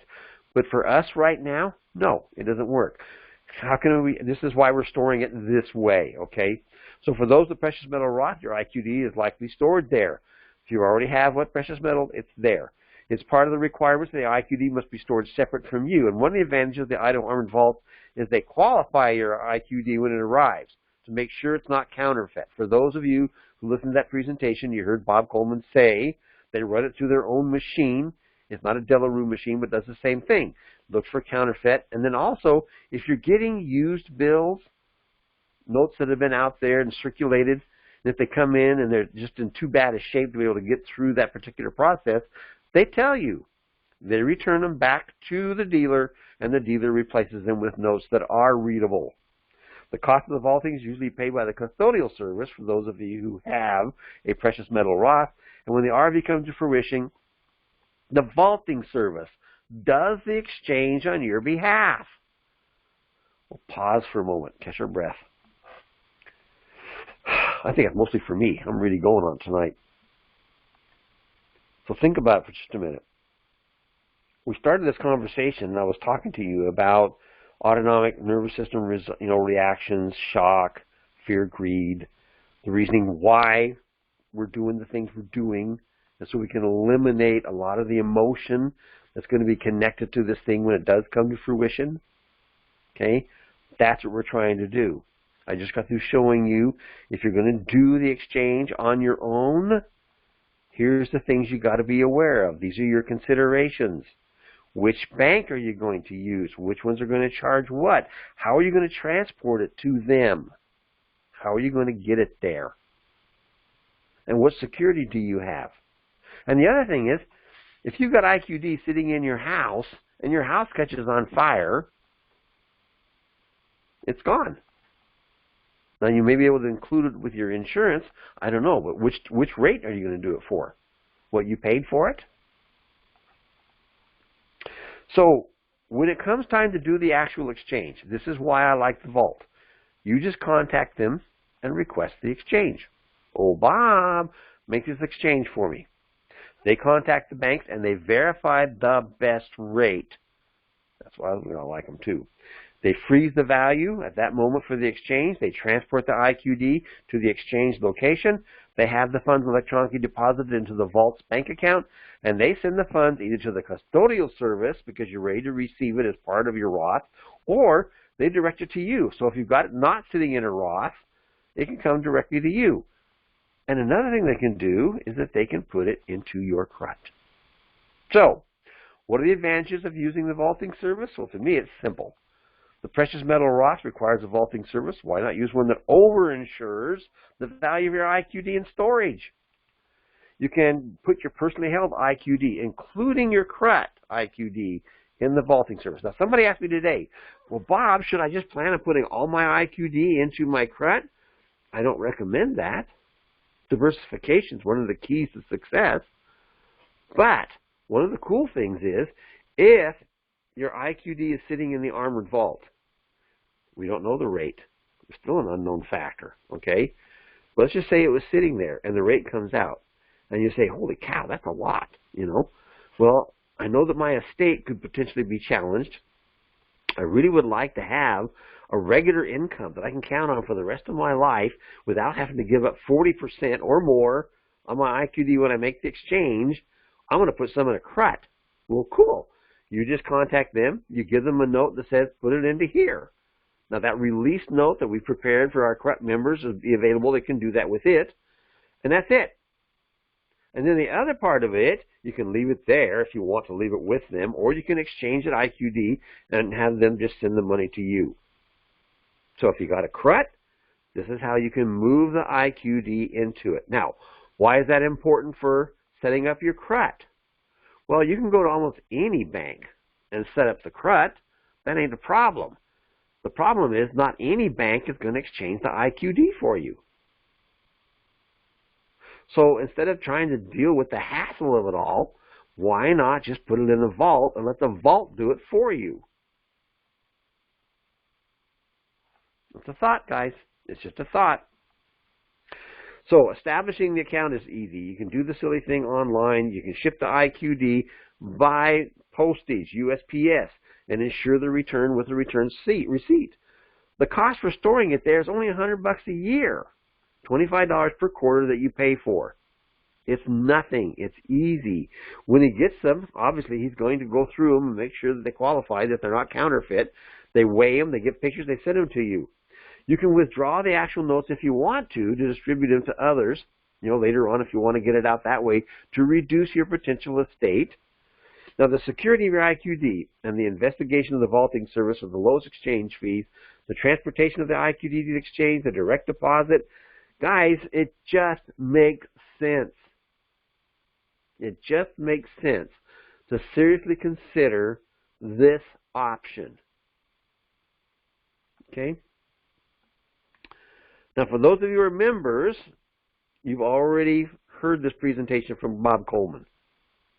But for us right now, no, it doesn't work. How can we? This is why we're storing it this way, okay? So for those with Precious Metal Roth, your IQD is likely stored there. If you already have what precious metal, it's there. It's part of the requirements that the IQD must be stored separate from you. And one of the advantages of the Idaho Armored Vault is they qualify your IQD when it arrives to make sure it's not counterfeit. For those of you who listened to that presentation, you heard Bob Coleman say they run it through their own machine. It's not a Delarue machine, but does the same thing. Looks for counterfeit. And then also, if you're getting used bills, notes that have been out there and circulated, and if they come in and they're just in too bad a shape to be able to get through that particular process, they tell you. They return them back to the dealer, and the dealer replaces them with notes that are readable. The cost of the vaulting is usually paid by the custodial service for those of you who have a Precious Metal Roth. And when the RV comes to fruition, the vaulting service does the exchange on your behalf. We'll pause for a moment, catch our breath. I think it's mostly for me. I'm really going on tonight. So think about it for just a minute. We started this conversation, and I was talking to you about autonomic nervous system reactions, shock, fear, greed, the reasoning why we're doing the things we're doing, and so we can eliminate a lot of the emotion that's going to be connected to this thing when it does come to fruition. Okay? That's what we're trying to do. I just got through showing you, if you're going to do the exchange on your own, here's the things you got to be aware of. These are your considerations. Which bank are you going to use? Which ones are going to charge what? How are you going to transport it to them? How are you going to get it there? And what security do you have? And the other thing is, if you've got IQD sitting in your house and your house catches on fire, it's gone. Now, you may be able to include it with your insurance. I don't know, but which rate are you going to do it for? What you paid for it? So, when it comes time to do the actual exchange, this is why I like the vault. You just contact them and request the exchange. Oh, Bob, make this exchange for me. They contact the banks and they verify the best rate. That's why I like them too. They freeze the value at that moment for the exchange. They transport the IQD to the exchange location. They have the funds electronically deposited into the vault's bank account, and they send the funds either to the custodial service because you're ready to receive it as part of your Roth, or they direct it to you. So if you've got it not sitting in a Roth, it can come directly to you. And another thing they can do is that they can put it into your CRUT. So, what are the advantages of using the vaulting service? Well, to me, it's simple. The Precious Metal Roth requires a vaulting service. Why not use one that overinsures the value of your IQD in storage? You can put your personally held IQD, including your CRUT IQD, in the vaulting service. Now, somebody asked me today, well, Bob, should I just plan on putting all my IQD into my CRUT? I don't recommend that. Diversification is one of the keys to success. But one of the cool things is, if your IQD is sitting in the Armored Vault, we don't know the rate. It's still an unknown factor, okay? But let's just say it was sitting there and the rate comes out. And you say, holy cow, that's a lot, you know? Well, I know that my estate could potentially be challenged. I really would like to have a regular income that I can count on for the rest of my life without having to give up 40% or more on my IQD when I make the exchange. I'm going to put some in a CRUT. Well, cool. You just contact them. You give them a note that says, put it into here. Now, that release note that we've prepared for our CRUT members will be available. They can do that with it. And that's it. And then the other part of it, you can leave it there if you want to leave it with them, or you can exchange it IQD and have them just send the money to you. So if you got a CRUT, this is how you can move the IQD into it. Now, why is that important for setting up your CRUT? Well, you can go to almost any bank and set up the CRUT. That ain't a problem. The problem is not any bank is going to exchange the IQD for you. So instead of trying to deal with the hassle of it all, why not just put it in the vault and let the vault do it for you? That's a thought, guys. It's just a thought. So establishing the account is easy. You can do the silly thing online. You can ship the IQD by postage, USPS, and insure the return with a return receipt. The cost for storing it there is only $100 a year, $25 per quarter that you pay for. It's nothing. It's easy. When he gets them, obviously he's going to go through them and make sure that they qualify, that they're not counterfeit. They weigh them, they get pictures, they send them to you. You can withdraw the actual notes if you want to distribute them to others, later on if you want to get it out that way, to reduce your potential estate. Now, the security of your IQD and the investigation of the vaulting service with the lowest exchange fees, the transportation of the IQD to the exchange, the direct deposit, guys, it just makes sense. It just makes sense to seriously consider this option. Okay? Now, for those of you who are members, you've already heard this presentation from Bob Coleman.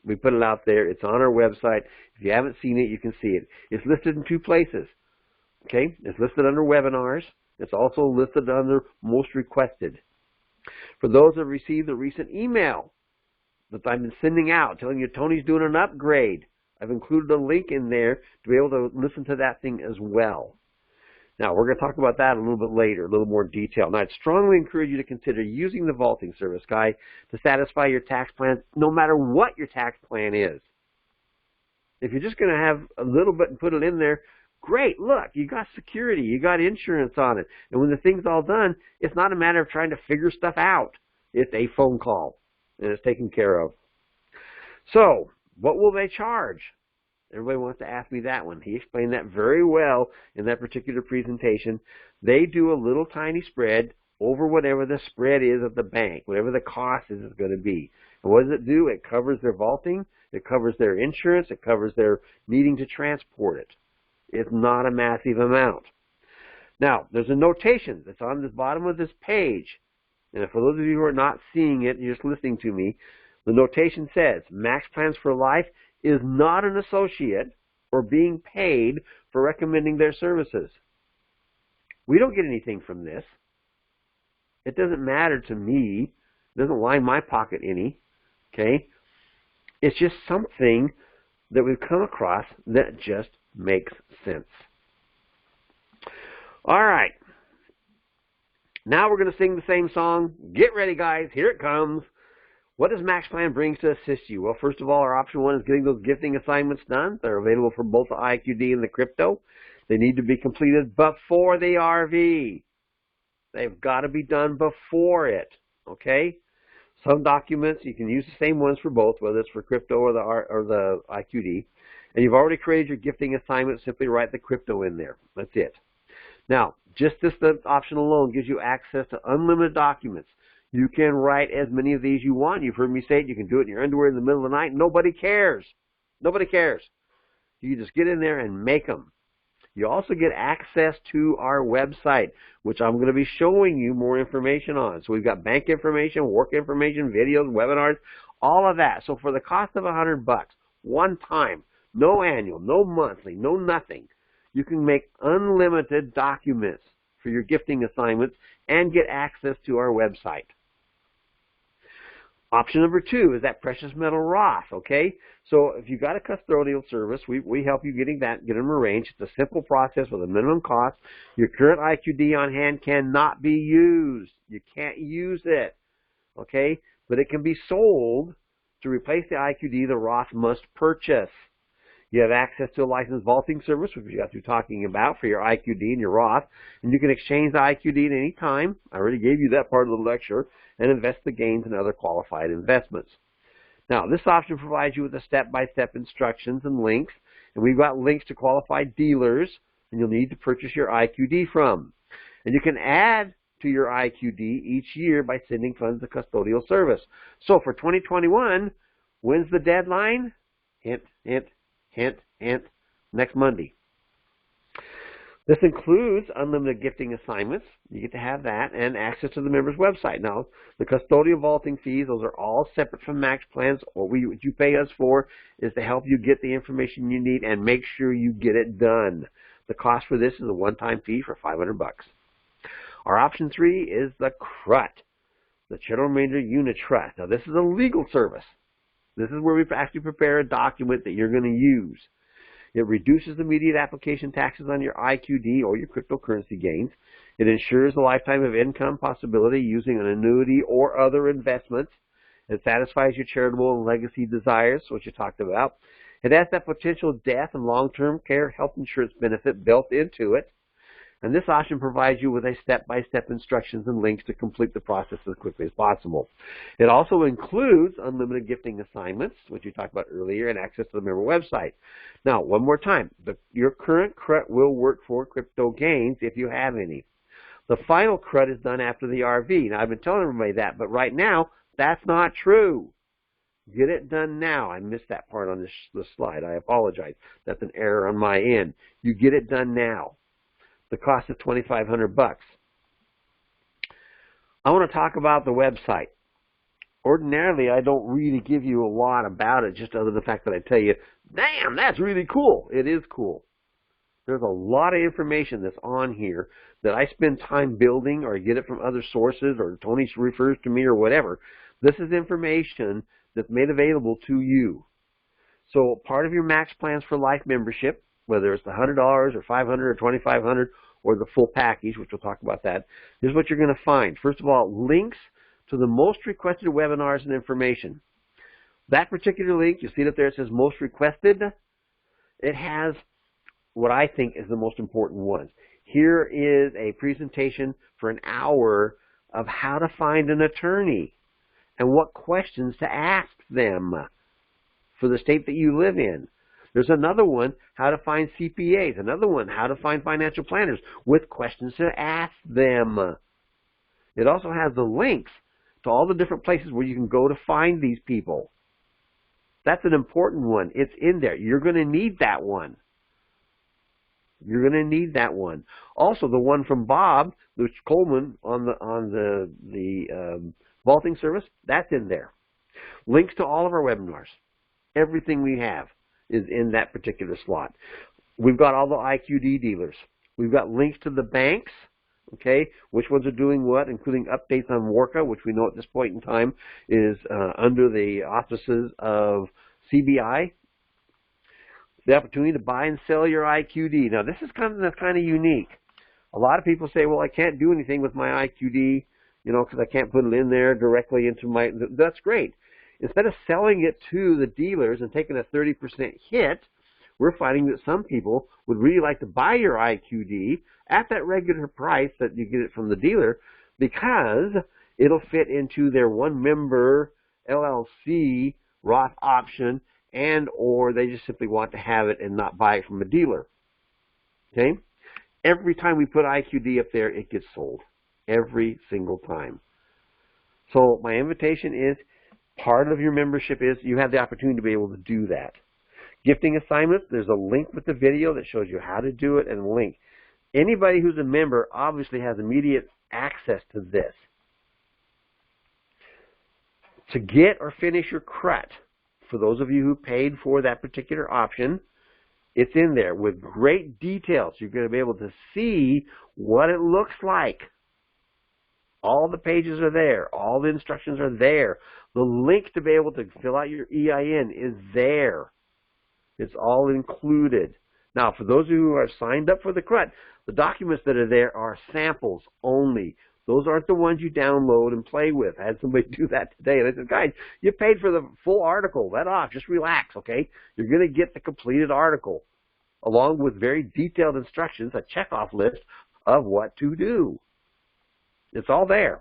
We put it out there. It's on our website. If you haven't seen it, you can see it. It's listed in two places. Okay? It's listed under webinars. It's also listed under most requested. For those that have received the recent email that I've been sending out telling you Tony's doing an upgrade, I've included a link in there to be able to listen to that thing as well. Now, we're going to talk about that a little bit later, a little more detail. Now, I'd strongly encourage you to consider using the vaulting service guide to satisfy your tax plans, no matter what your tax plan is. If you're just going to have a little bit and put it in there, great. Look, you got security, you got insurance on it. And when the thing's all done, it's not a matter of trying to figure stuff out. It's a phone call, and it's taken care of. So, what will they charge? Everybody wants to ask me that one. He explained that very well in that particular presentation. They do a little tiny spread over whatever the spread is of the bank, whatever the cost is going to be. And what does it do? It covers their vaulting, it covers their insurance, it covers their needing to transport it. It's not a massive amount. Now, there's a notation that's on the bottom of this page. And for those of you who are not seeing it, you're just listening to me, the notation says, MaxPlans for Life is not an associate or being paid for recommending their services. We don't get anything from this. It doesn't matter to me. It doesn't line my pocket any. Okay? It's just something that we've come across that just makes sense. All right. Now we're going to sing the same song. Get ready, guys. Here it comes. What does MaxPlan bring to assist you? Well, first of all, our option one is getting those gifting assignments done. They're available for both the IQD and the crypto. They need to be completed before the RV. They've got to be done before it, okay? Some documents, you can use the same ones for both, whether it's for crypto or the IQD. And you've already created your gifting assignment. Simply write the crypto in there. That's it. Now, just this option alone gives you access to unlimited documents. You can write as many of these you want. You've heard me say it. You can do it in your underwear in the middle of the night. Nobody cares. Nobody cares. You just get in there and make them. You also get access to our website, which I'm going to be showing you more information on. So we've got bank information, work information, videos, webinars, all of that. So for the cost of $100, one time, no annual, no monthly, no nothing, you can make unlimited documents for your gifting assignments and get access to our website. Option number two is that Precious Metal Roth, okay? So if you've got a custodial service, we help you get them arranged. It's a simple process with a minimum cost. Your current IQD on hand cannot be used. You can't use it, okay? But it can be sold to replace the IQD the Roth must purchase. You have access to a licensed vaulting service, which we got through talking about, for your IQD and your Roth. And you can exchange the IQD at any time. I already gave you that part of the lecture. And invest the gains in other qualified investments. Now, this option provides you with the step-by-step instructions and links. And we've got links to qualified dealers and you'll need to purchase your IQD from. And you can add to your IQD each year by sending funds to custodial service. So for 2021, when's the deadline? Hint, hint, hint, hint, next Monday. This includes unlimited gifting assignments. You get to have that and access to the members' website. Now, the custodial vaulting fees, those are all separate from MaxPlans. What you pay us for is to help you get the information you need and make sure you get it done. The cost for this is a one-time fee for $500. Our option 3 is the CRUT, the Charitable Remainder UniTrust. Now, this is a legal service. This is where we actually prepare a document that you're going to use. It reduces immediate application taxes on your IQD or your cryptocurrency gains. It ensures a lifetime of income possibility using an annuity or other investments. It satisfies your charitable and legacy desires, which you talked about. It has that potential death and long-term care health insurance benefit built into it. And this option provides you with a step-by-step instructions and links to complete the process as quickly as possible. It also includes unlimited gifting assignments, which you talked about earlier, and access to the member website. Now, one more time, your current CRUT will work for crypto gains if you have any. The final CRUT is done after the RV. Now, I've been telling everybody that, but right now, that's not true. Get it done now. I missed that part on this slide. I apologize. That's an error on my end. You get it done now. The cost is $2,500. I want to talk about the website. Ordinarily, I don't really give you a lot about it, just other than the fact that I tell you, damn, that's really cool. It is cool. There's a lot of information that's on here that I spend time building or get it from other sources or Tony refers to me or whatever. This is information that's made available to you. So part of your MaxPlans for Life membership, whether it's the $100 or $500 or $2,500 or the full package, which we'll talk about that, is what you're going to find. First of all, links to the most requested webinars and information. That particular link, you see it up there, it says most requested. It has what I think is the most important ones. Here is a presentation for an hour of how to find an attorney and what questions to ask them for the state that you live in. There's another one, how to find CPAs. Another one, how to find financial planners with questions to ask them. It also has the links to all the different places where you can go to find these people. That's an important one. It's in there. You're going to need that one. You're going to need that one. Also, the one from Bob Coleman on the vaulting service, that's in there. Links to all of our webinars. Everything we have is in that particular slot. We've got all the IQD dealers. We've got links to the banks, okay, which ones are doing what, including updates on WORCA, which we know at this point in time is under the auspices of CBI. The opportunity to buy and sell your IQD. Now, this is kind of unique. A lot of people say, well, I can't do anything with my IQD, you know, because I can't put it in there directly into my... That's great. Instead of selling it to the dealers and taking a 30% hit, we're finding that some people would really like to buy your IQD at that regular price that you get it from the dealer because it'll fit into their one-member LLC Roth option, and or they just simply want to have it and not buy it from a dealer. Okay? Every time we put IQD up there, it gets sold. Every single time. So my invitation is, part of your membership is you have the opportunity to be able to do that. Gifting assignments, there's a link with the video that shows you how to do it and a link. Anybody who's a member obviously has immediate access to this. To get or finish your CRUT, for those of you who paid for that particular option, it's in there with great details. You're going to be able to see what it looks like. All the pages are there. All the instructions are there. The link to be able to fill out your EIN is there. It's all included. Now, for those of you who are signed up for the CRUT, the documents that are there are samples only. Those aren't the ones you download and play with. I had somebody do that today. They said, guys, you paid for the full article. Let off. Just relax, okay? You're going to get the completed article along with very detailed instructions, a checkoff list of what to do. It's all there.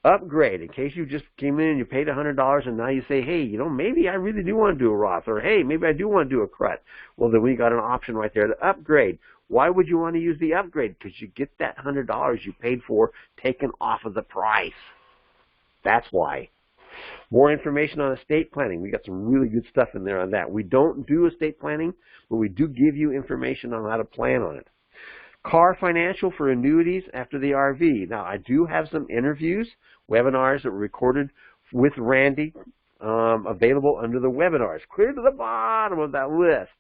Upgrade, in case you just came in and you paid $100 and now you say, hey, you know, maybe I really do want to do a Roth, or hey, maybe I do want to do a CRUT. Well, then we got an option right there to upgrade. Why would you want to use the upgrade? Because you get that $100 you paid for taken off of the price. That's why. More information on estate planning. We got some really good stuff in there on that. We don't do estate planning, but we do give you information on how to plan on it. Car financial for annuities after the RV. Now, I do have some interviews, webinars that were recorded with Randy, available under the webinars. Clear to the bottom of that list.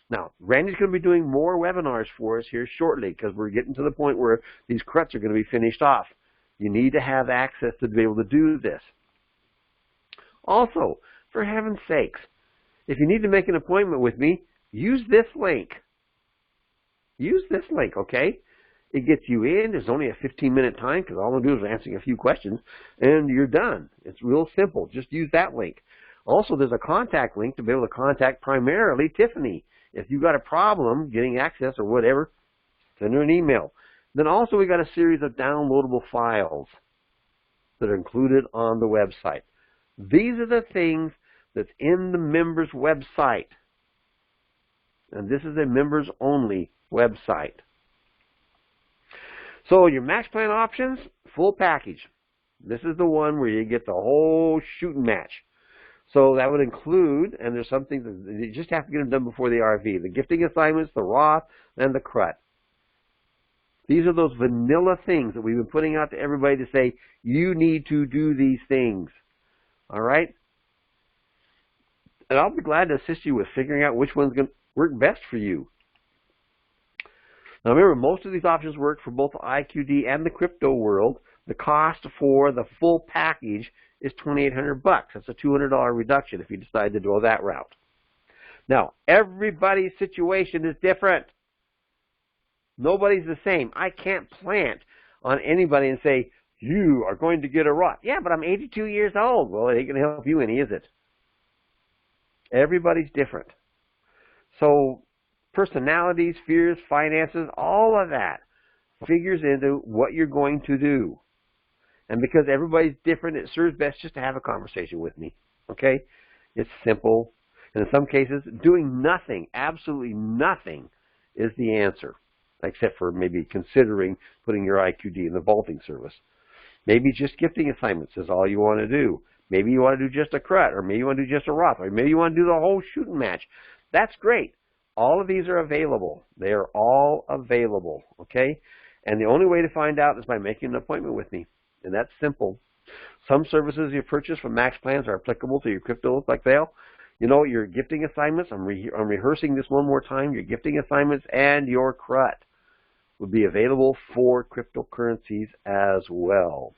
Now, Randy's going to be doing more webinars for us here shortly because we're getting to the point where these CRUTs are going to be finished off. You need to have access to be able to do this. Also, for heaven's sakes, if you need to make an appointment with me, use this link. Use this link, okay? It gets you in. There's only a 15-minute time because all I'm doing is answering a few questions, and you're done. It's real simple. Just use that link. Also, there's a contact link to be able to contact primarily Tiffany. If you've got a problem getting access or whatever, send her an email. Then also we got a series of downloadable files that are included on the website. These are the things that's in the members website. And this is a members only website. So your MaxPlan options, full package. This is the one where you get the whole shooting match. So that would include, and there's some things that you just have to get them done before the RV, the gifting assignments, the Roth, and the CRUT. These are those vanilla things that we've been putting out to everybody to say, you need to do these things. All right? And I'll be glad to assist you with figuring out which one's going to work best for you. Now remember, most of these options work for both the IQD and the crypto world. The cost for the full package is $2,800. That's a $200 reduction if you decide to go that route. Now, everybody's situation is different. Nobody's the same. I can't plant on anybody and say, you are going to get a Roth. Yeah, but I'm 82 years old. Well, it ain't going to help you any, is it? Everybody's different. So personalities, fears, finances, all of that figures into what you're going to do. And because everybody's different, it serves best just to have a conversation with me. Okay? It's simple. And in some cases, doing nothing, absolutely nothing, is the answer. Except for maybe considering putting your IQD in the vaulting service. Maybe just gifting assignments is all you want to do. Maybe you want to do just a CRUT, or maybe you want to do just a Roth, or maybe you want to do the whole shooting match. That's great. All of these are available. They are all available, okay? And the only way to find out is by making an appointment with me. And that's simple. Some services you purchase from MaxPlans are applicable to your crypto like they'll. You know, your gifting assignments, I'm rehearsing this one more time, your gifting assignments and your CRUT will be available for cryptocurrencies as well.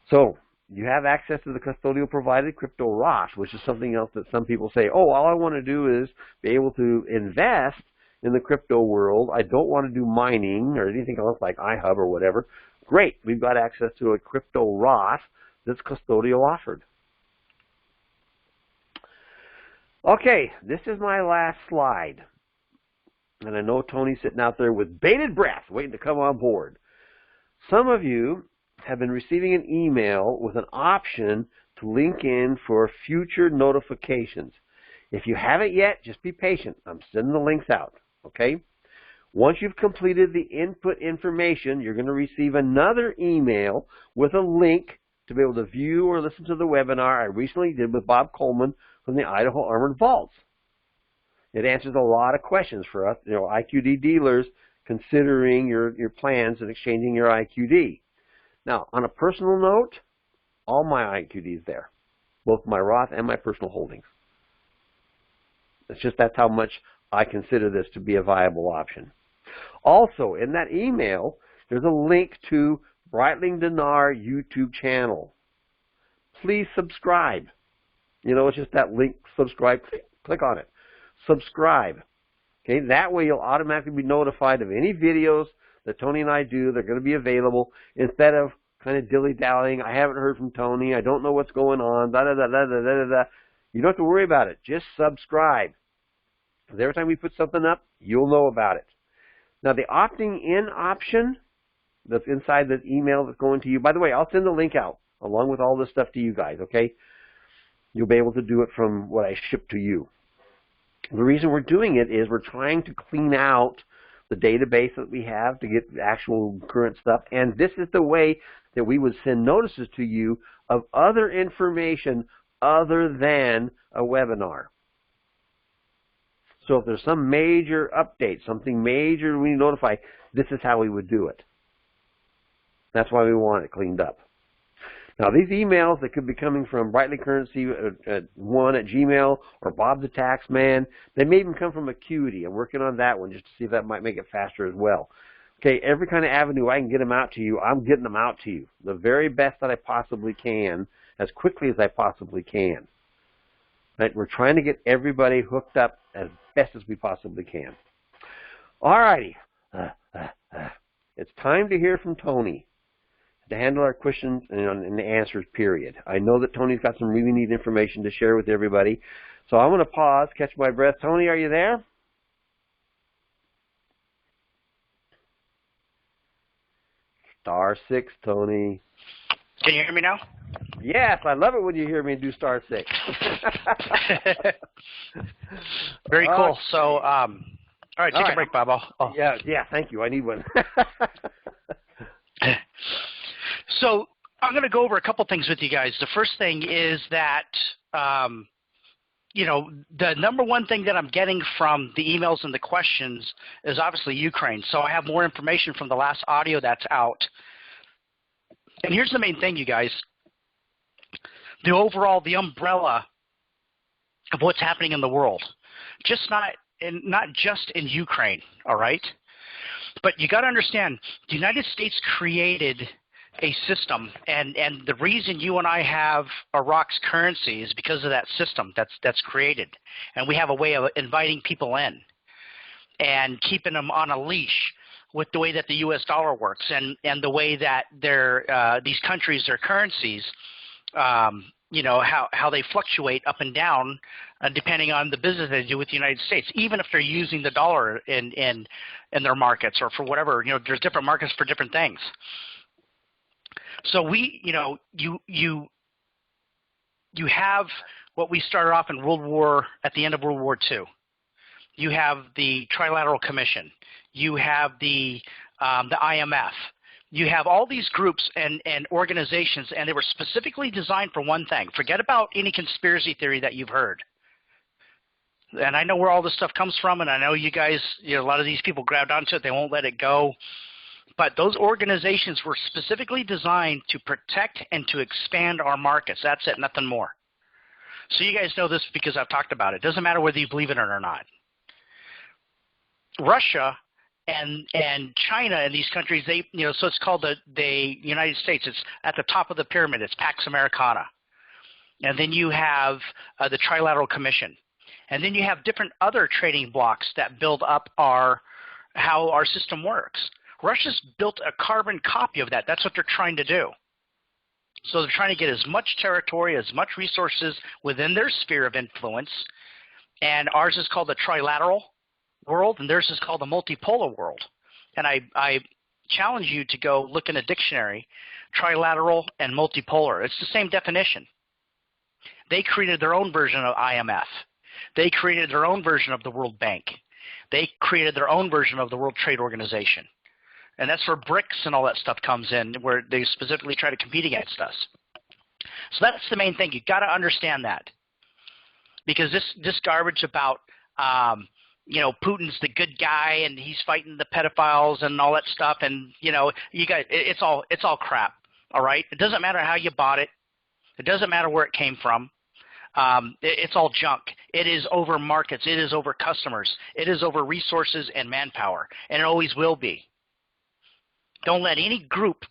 So, you have access to the custodial provided crypto Roth, which is something else that some people say, oh, all I want to do is be able to invest in the crypto world. I don't want to do mining or anything else like iHub or whatever. Great, we've got access to a crypto Roth that's custodial offered. Okay, this is my last slide. And I know Tony's sitting out there with bated breath waiting to come on board. Some of you have been receiving an email with an option to link in for future notifications. If you haven't yet, just be patient. I'm sending the links out, okay? Once you've completed the input information, you're going to receive another email with a link to be able to view or listen to the webinar I recently did with Bob Coleman from the Idaho Armored Vaults. It answers a lot of questions for us, you know, IQD dealers considering your plans and exchanging your IQD. Now, on a personal note, all my IQDs there, both my Roth and my personal holdings. It's just that's how much I consider this to be a viable option. Also, in that email, there's a link to Breitling Dinar YouTube channel. Please subscribe. You know, it's just that link, subscribe, click on it. Subscribe. Okay, that way you'll automatically be notified of any videos that Tony and I do. They're going to be available instead of kind of dilly-dallying. I haven't heard from Tony. I don't know what's going on. Da, da, da, da, da, da, da. You don't have to worry about it. Just subscribe. Because every time we put something up, you'll know about it. Now, the opting in option that's inside the email that's going to you, by the way, I'll send the link out along with all this stuff to you guys, okay? You'll be able to do it from what I ship to you. The reason we're doing it is we're trying to clean out the database that we have to get the actual current stuff, and this is the way that we would send notices to you of other information other than a webinar. So if there's some major update, something major we notify, this is how we would do it. That's why we want it cleaned up. Now, these emails that could be coming from brightlycurrency1 at Gmail or Bob the Taxman, they may even come from Acuity. I'm working on that one just to see if that might make it faster as well. Okay, every kind of avenue I can get them out to you, I'm getting them out to you. The very best that I possibly can, as quickly as I possibly can. Right? We're trying to get everybody hooked up as best as we possibly can. All righty. It's time to hear from Tony to handle our questions and the answers, period. I know that Tony's got some really neat information to share with everybody. So I'm going to pause, catch my breath. Tony, are you there? *6, Tony. Can you hear me now? Yes, I love it when you hear me do *6. Very cool. So, all right, take a break, Bob. Yeah, thank you. I need one. So I'm going to go over a couple things with you guys. The first thing is that, the number one thing that I'm getting from the emails and the questions is obviously Ukraine. So I have more information from the last audio that's out. And here's the main thing, you guys. The umbrella of what's happening in the world. Not just in Ukraine, all right? But you got to understand, the United States created a system, and the reason you and I have Iraq's currency is because of that system that's created. And we have a way of inviting people in and keeping them on a leash with the way that the U.S. dollar works and the way that these countries, their currencies, how they fluctuate up and down depending on the business they do with the United States, even if they're using the dollar in their markets or for whatever. There's different markets for different things. So you have what we started off in at the end of World War II. You have the Trilateral Commission. You have the IMF. You have all these groups and organizations, and they were specifically designed for one thing. Forget about any conspiracy theory that you've heard. And I know where all this stuff comes from, and I know you guys, a lot of these people grabbed onto it. They won't let it go. But those organizations were specifically designed to protect and to expand our markets. That's it, nothing more. So you guys know this because I've talked about it. It doesn't matter whether you believe in it or not. Russia and China and these countries, so it's called the United States. It's at the top of the pyramid. It's Pax Americana. And then you have the Trilateral Commission. And then you have different other trading blocks that build up how our system works. Russia's built a carbon copy of that. That's what they're trying to do. So they're trying to get as much territory, as much resources within their sphere of influence. And ours is called the trilateral world, and theirs is called the multipolar world. And I challenge you to go look in a dictionary, trilateral and multipolar. It's the same definition. They created their own version of IMF. They created their own version of the World Bank. They created their own version of the World Trade Organization. And that's where BRICS and all that stuff comes in, where they specifically try to compete against us. So that's the main thing. You've got to understand that. Because this garbage about, Putin's the good guy and he's fighting the pedophiles and all that stuff, and, you guys, it's all crap, all right? It doesn't matter how you bought it. It doesn't matter where it came from. It's all junk. It is over markets. It is over customers. It is over resources and manpower, and it always will be. Don't let any group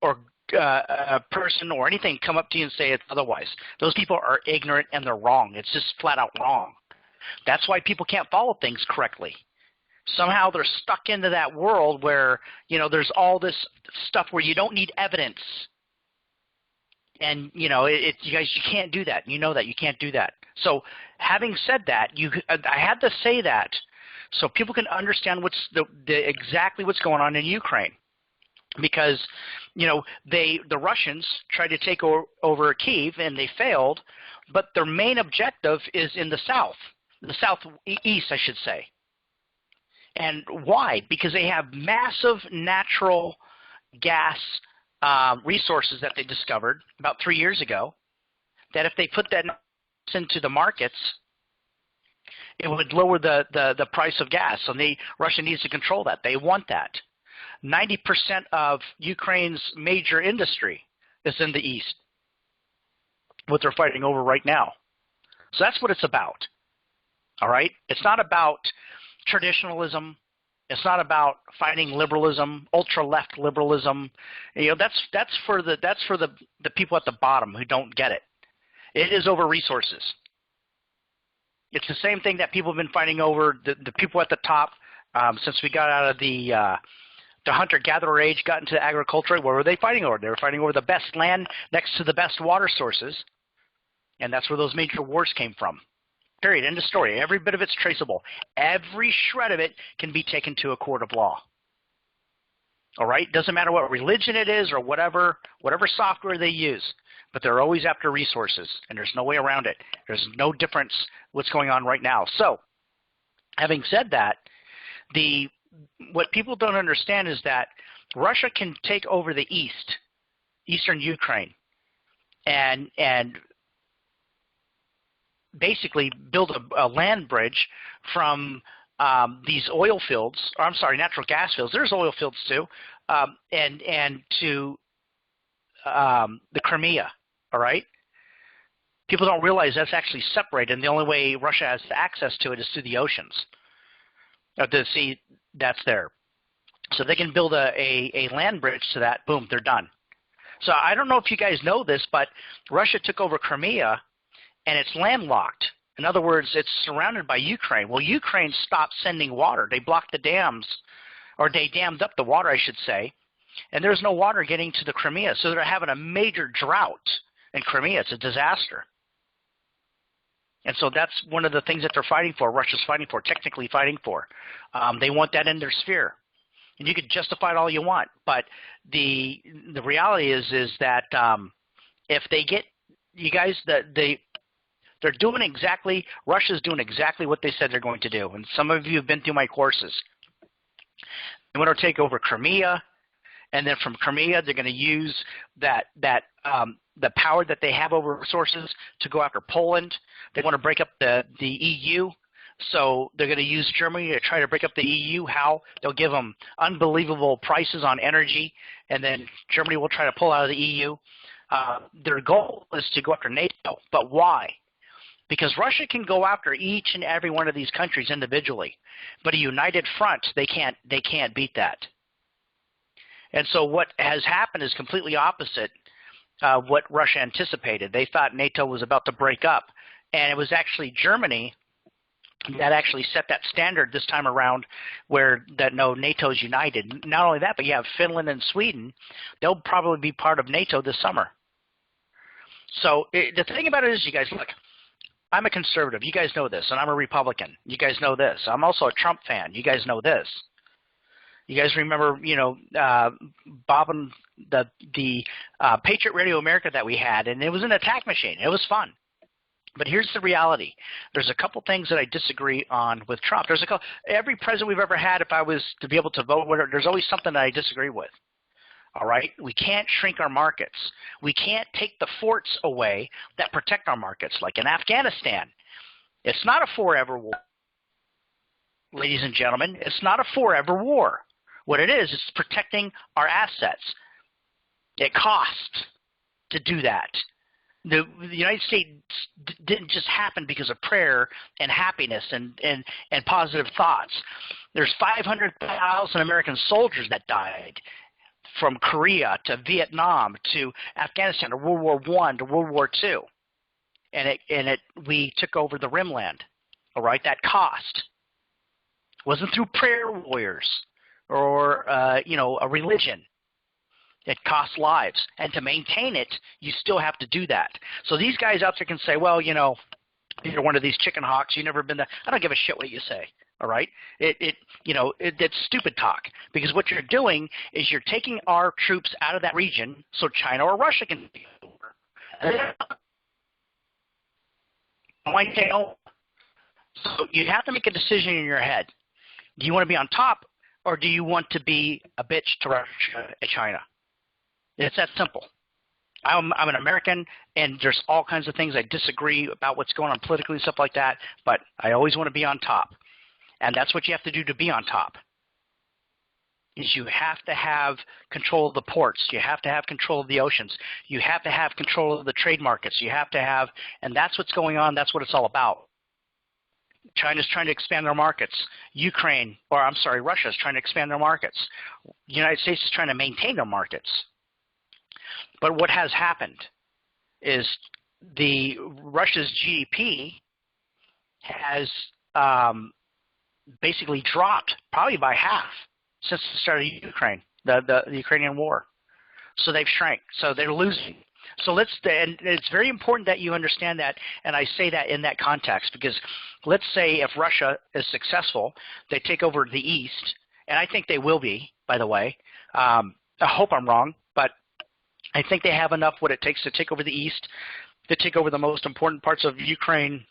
or person or anything come up to you and say it's otherwise. Those people are ignorant and they're wrong. It's just flat out wrong. That's why people can't follow things correctly. Somehow they're stuck into that world where, there's all this stuff where you don't need evidence. And, you guys, you can't do that. You know that. You can't do that. So having said that, I had to say that so people can understand exactly what's going on in Ukraine. Because, the Russians tried to take over Kyiv and they failed, but their main objective is in the southeast, I should say. And why? Because they have massive natural gas resources that they discovered about 3 years ago, that if they put that into the markets, it would lower the price of gas. So Russia needs to control that. They want that. 90% of Ukraine's major industry is in the east. what they're fighting over right now. So that's what it's about. All right? It's not about traditionalism. It's not about fighting liberalism, ultra-left liberalism. That's for the people at the bottom who don't get it. It is over resources. It's the same thing that people have been fighting over, the people at the top, since we got out of the hunter-gatherer age, got into agriculture. What were they fighting over? They were fighting over the best land next to the best water sources, and that's where those major wars came from. Period. End of story. Every bit of it's traceable. Every shred of it can be taken to a court of law. All right? Doesn't matter what religion it is or whatever software they use, but they're always after resources, and there's no way around it. There's no difference what's going on right now. So, having said that, what people don't understand is that Russia can take over the eastern Ukraine, and basically build a land bridge from these oil fields, or I'm sorry, natural gas fields. There's oil fields too, and to the Crimea. All right. People don't realize that's actually separated, and the only way Russia has access to it is through the oceans. To see that's there, so they can build a land bridge to that. Boom, they're done. So I don't know if you guys know this, but Russia took over Crimea, and it's landlocked. In other words, it's surrounded by Ukraine. Well, Ukraine stopped sending water. They blocked the dams, or they dammed up the water, I should say, and there's no water getting to the Crimea. So they're having a major drought in Crimea. It's a disaster. And so that's one of the things that they're fighting for, Russia's fighting for, technically fighting for. They want that in their sphere. And you could justify it all you want, but the reality is that if they get, you guys, they're doing exactly, Russia's doing exactly what they said they're going to do. And some of you have been through my courses. They want to take over Crimea, and then from Crimea, they're going to use the power that they have over resources to go after Poland. They want to break up the EU. So they're going to use Germany to try to break up the EU. How? They'll give them unbelievable prices on energy, and then Germany will try to pull out of the EU. Their goal is to go after NATO. But why? Because Russia can go after each and every one of these countries individually, but a united front, they can't beat that. And so what has happened is completely opposite what Russia anticipated. They thought NATO was about to break up, and it was actually Germany that actually set that standard this time around, where that no, NATO's united. Not only that, but you have Finland and Sweden. They'll probably be part of NATO this summer. So the thing about it is, you guys, look, I'm a conservative. You guys know this, and I'm a Republican. You guys know this. I'm also a Trump fan. You guys know this. You guys remember, Bob and the Patriot Radio America that we had, and it was an attack machine. It was fun. But here's the reality. There's a couple things that I disagree on with Trump. Every president we've ever had, if I was to be able to vote, there's always something that I disagree with. All right? We can't shrink our markets. We can't take the forts away that protect our markets, like in Afghanistan. It's not a forever war, ladies and gentlemen. It's not a forever war. What it is protecting our assets. It costs to do that. The United States didn't just happen because of prayer and happiness and positive thoughts. There's 500,000 American soldiers that died, from Korea to Vietnam to Afghanistan to World War I to World War II. We took over the Rimland. All right, that cost. It wasn't through prayer warriors or a religion. It costs lives, and to maintain it, you still have to do that. So these guys out there can say, well, you're one of these chicken hawks. You've never been there. I don't give a shit what you say. All right, it's stupid talk, because what you're doing is you're taking our troops out of that region so China or Russia can take over. So you have to make a decision in your head. Do you want to be on top, or do you want to be a bitch to Russia and China? It's that simple. I'm an American, and there's all kinds of things I disagree about what's going on politically and stuff like that, but I always want to be on top. And that's what you have to do to be on top. is you have to have control of the ports. You have to have control of the oceans. You have to have control of the trade markets. You have to have, and that's what's going on. That's what it's all about. China's trying to expand their markets. Russia's trying to expand their markets. The United States is trying to maintain their markets. But what has happened is Russia's GDP has basically dropped probably by half since the start of Ukraine, the Ukrainian war. So they've shrank. So they're losing. So and it's very important that you understand that, and I say that in that context, because let's say if Russia is successful, they take over the East, and I think they will be, by the way. I hope I'm wrong, but I think they have enough what it takes to take over the East, to take over the most important parts of Ukraine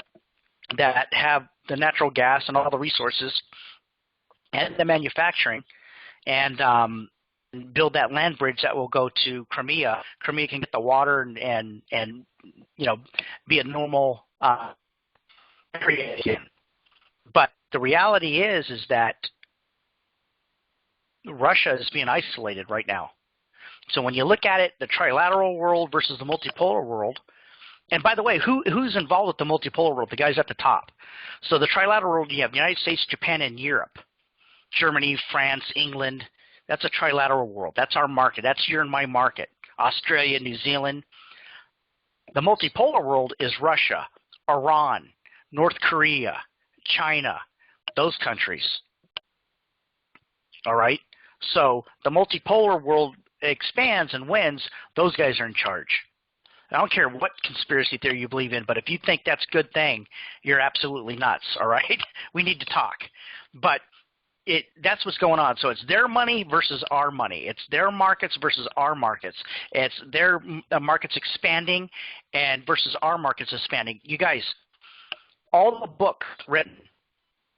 that have the natural gas and all the resources and the manufacturing, and build that land bridge that will go to Crimea. Crimea can get the water and be a normal area again. But the reality is that Russia is being isolated right now. So when you look at it, the trilateral world versus the multipolar world, and by the way, who's involved with the multipolar world? The guys at the top. So the trilateral world, you have the United States, Japan, and Europe. Germany, France, England. That's a trilateral world. That's our market. That's your and my market. Australia, New Zealand. The multipolar world is Russia, Iran, North Korea, China, those countries. All right? So the multipolar world expands and wins. Those guys are in charge. I don't care what conspiracy theory you believe in, but if you think that's a good thing, you're absolutely nuts, all right? We need to talk. But that's what's going on. So it's their money versus our money. It's their markets versus our markets. It's their markets expanding and versus our markets expanding. You guys, all the books written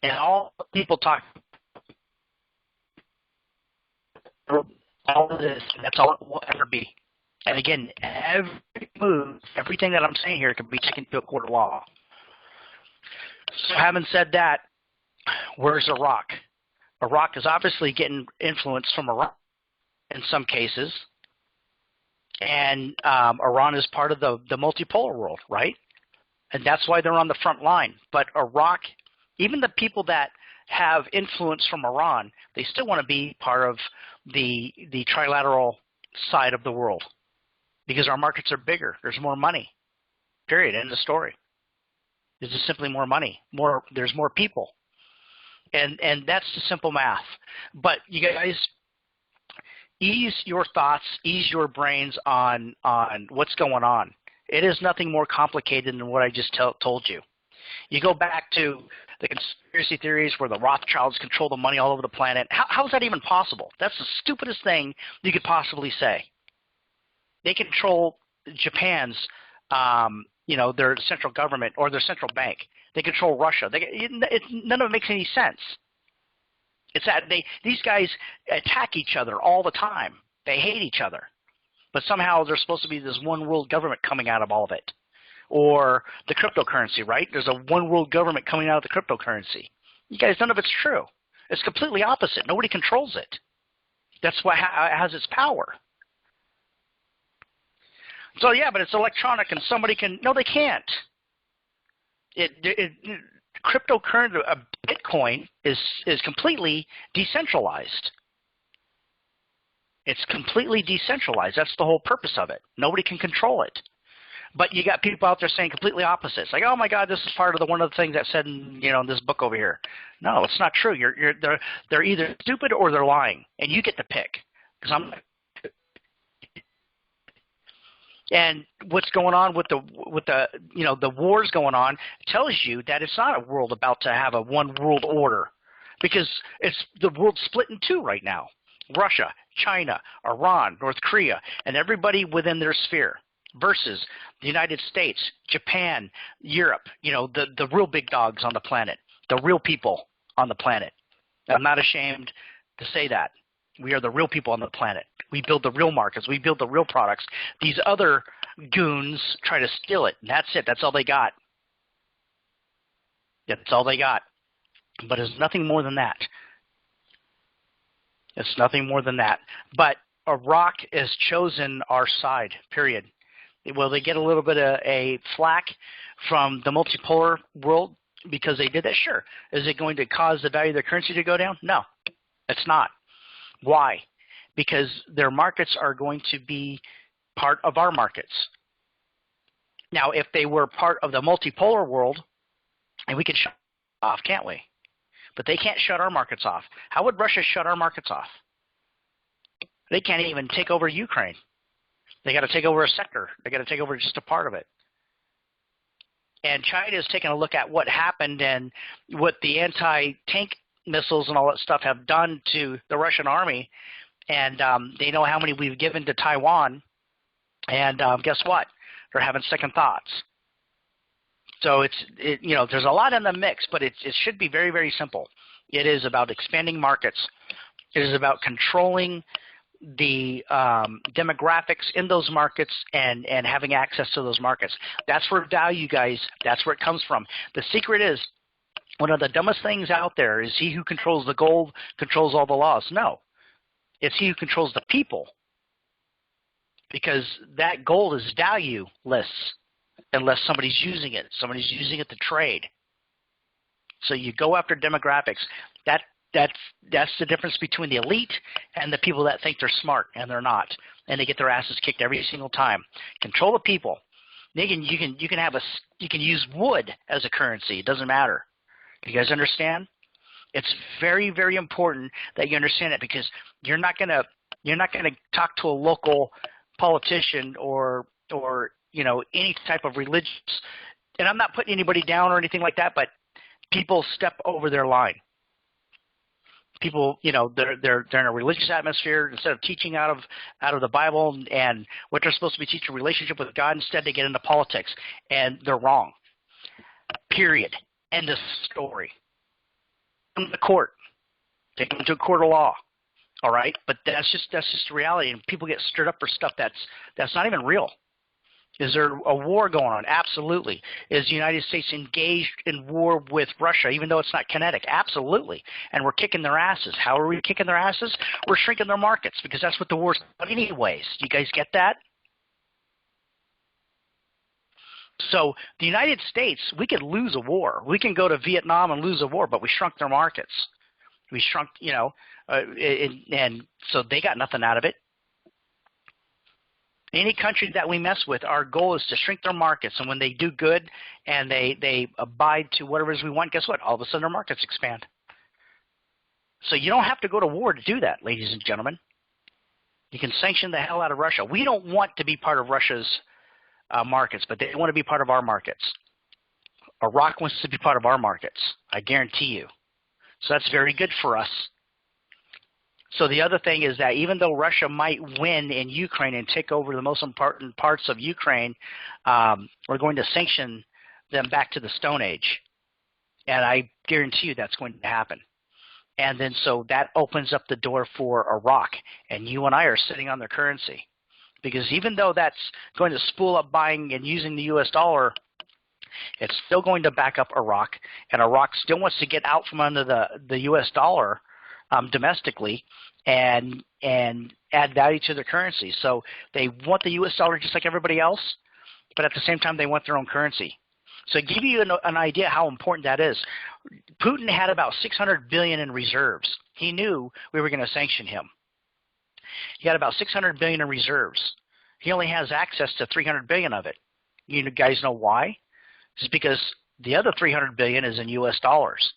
and all the people talking, all of this, that's all it will ever be. And again, every move, everything that I'm saying here can be taken to a court of law. So having said that, where's Iraq? Iraq is obviously getting influence from Iran in some cases. And Iran is part of the multipolar world, right? And that's why they're on the front line. But Iraq, even the people that have influence from Iran, they still want to be part of the trilateral side of the world. Because our markets are bigger. There's more money. Period. End of story. There's just simply more money. There's more people. And that's the simple math. But you guys, ease your thoughts, ease your brains on what's going on. It is nothing more complicated than what I just told you. You go back to the conspiracy theories where the Rothschilds control the money all over the planet. How is that even possible? That's the stupidest thing you could possibly say. They control Japan's, their central government or their central bank. They control Russia. None of it makes any sense. It's that these guys attack each other all the time. They hate each other. But somehow there's supposed to be this one world government coming out of all of it. Or the cryptocurrency, right? There's a one world government coming out of the cryptocurrency. You guys, none of it's true. It's completely opposite. Nobody controls it. That's why it has its power. So yeah, but it's electronic, and somebody can. No, they can't. Cryptocurrency, Bitcoin is completely decentralized. It's completely decentralized. That's the whole purpose of it. Nobody can control it. But you got people out there saying completely opposite. It's like, oh my God, this is part of one of the things that said in this book over here. No, it's not true. They're either stupid or they're lying, and you get to pick. And what's going on with the wars going on tells you that it's not a world about to have a one world order, because the world's split in two right now. Russia, China, Iran, North Korea, and everybody within their sphere versus the United States, Japan, Europe, the real big dogs on the planet, the real people on the planet. I'm not ashamed to say that. We are the real people on the planet. We build the real markets. We build the real products. These other goons try to steal it, and that's it. That's all they got. That's all they got. But it's nothing more than that. It's nothing more than that. But Iraq has chosen our side, period. Will they get a little bit of a flack from the multipolar world because they did that? Sure. Is it going to cause the value of their currency to go down? No, it's not. Why? Because their markets are going to be part of our markets. Now, if they were part of the multipolar world, and we could shut off, can't we? But they can't shut our markets off. How would Russia shut our markets off? They can't even take over Ukraine. They got to take over a sector. They got to take over just a part of it. And China is taking a look at what happened and what the anti-tank missiles and all that stuff have done to the Russian army. And they know how many we've given to Taiwan. And guess what? They're having second thoughts. So there's a lot in the mix, but it should be very, very simple. It is about expanding markets. It is about controlling the demographics in those markets and having access to those markets. That's where value, guys, that's where it comes from. The secret is, one of the dumbest things out there is he who controls the gold controls all the laws. No, it's he who controls the people, because that gold is valueless unless somebody's using it. Somebody's using it to trade. So you go after demographics. That's the difference between the elite and the people that think they're smart and they're not, and they get their asses kicked every single time. Control the people. You can use wood as a currency. It doesn't matter. You guys understand? It's very, very important that you understand it, because you're not gonna talk to a local politician or any type of religious. And I'm not putting anybody down or anything like that, but people step over their line. People, they're in a religious atmosphere. Instead of teaching out of the Bible and what they're supposed to be teaching, relationship with God, instead they get into politics, and they're wrong. Period. End of story. Come to the court. Take them to a court of law. All right, but that's just the reality, and people get stirred up for stuff that's not even real. Is there a war going on? Absolutely. Is the United States engaged in war with Russia, even though it's not kinetic? Absolutely. And we're kicking their asses. How are we kicking their asses? We're shrinking their markets, because that's what the war's about anyways. You guys get that? So the United States, we could lose a war. We can go to Vietnam and lose a war, but we shrunk their markets. We shrunk, and so they got nothing out of it. Any country that we mess with, our goal is to shrink their markets. And when they do good and they abide to whatever it is we want, guess what? All of a sudden their markets expand. So you don't have to go to war to do that, ladies and gentlemen. You can sanction the hell out of Russia. We don't want to be part of Russia's markets, but they want to be part of our markets. Iraq wants to be part of our markets, I guarantee you. So that's very good for us. So the other thing is that even though Russia might win in Ukraine and take over the most important parts of Ukraine, we're going to sanction them back to the Stone Age. And I guarantee you that's going to happen. And then so that opens up the door for Iraq. And you and I are sitting on their currency. Because even though that's going to spool up buying and using the U.S. dollar, it's still going to back up Iraq. And Iraq still wants to get out from under the U.S. dollar domestically and add value to their currency. So they want the U.S. dollar just like everybody else, but at the same time they want their own currency. So to give you an idea how important that is, Putin had about $600 billion in reserves. He knew we were going to sanction him. He had about $600 billion in reserves. He only has access to $300 billion of it. You guys know why? It's because the other $300 billion is in U.S. dollars.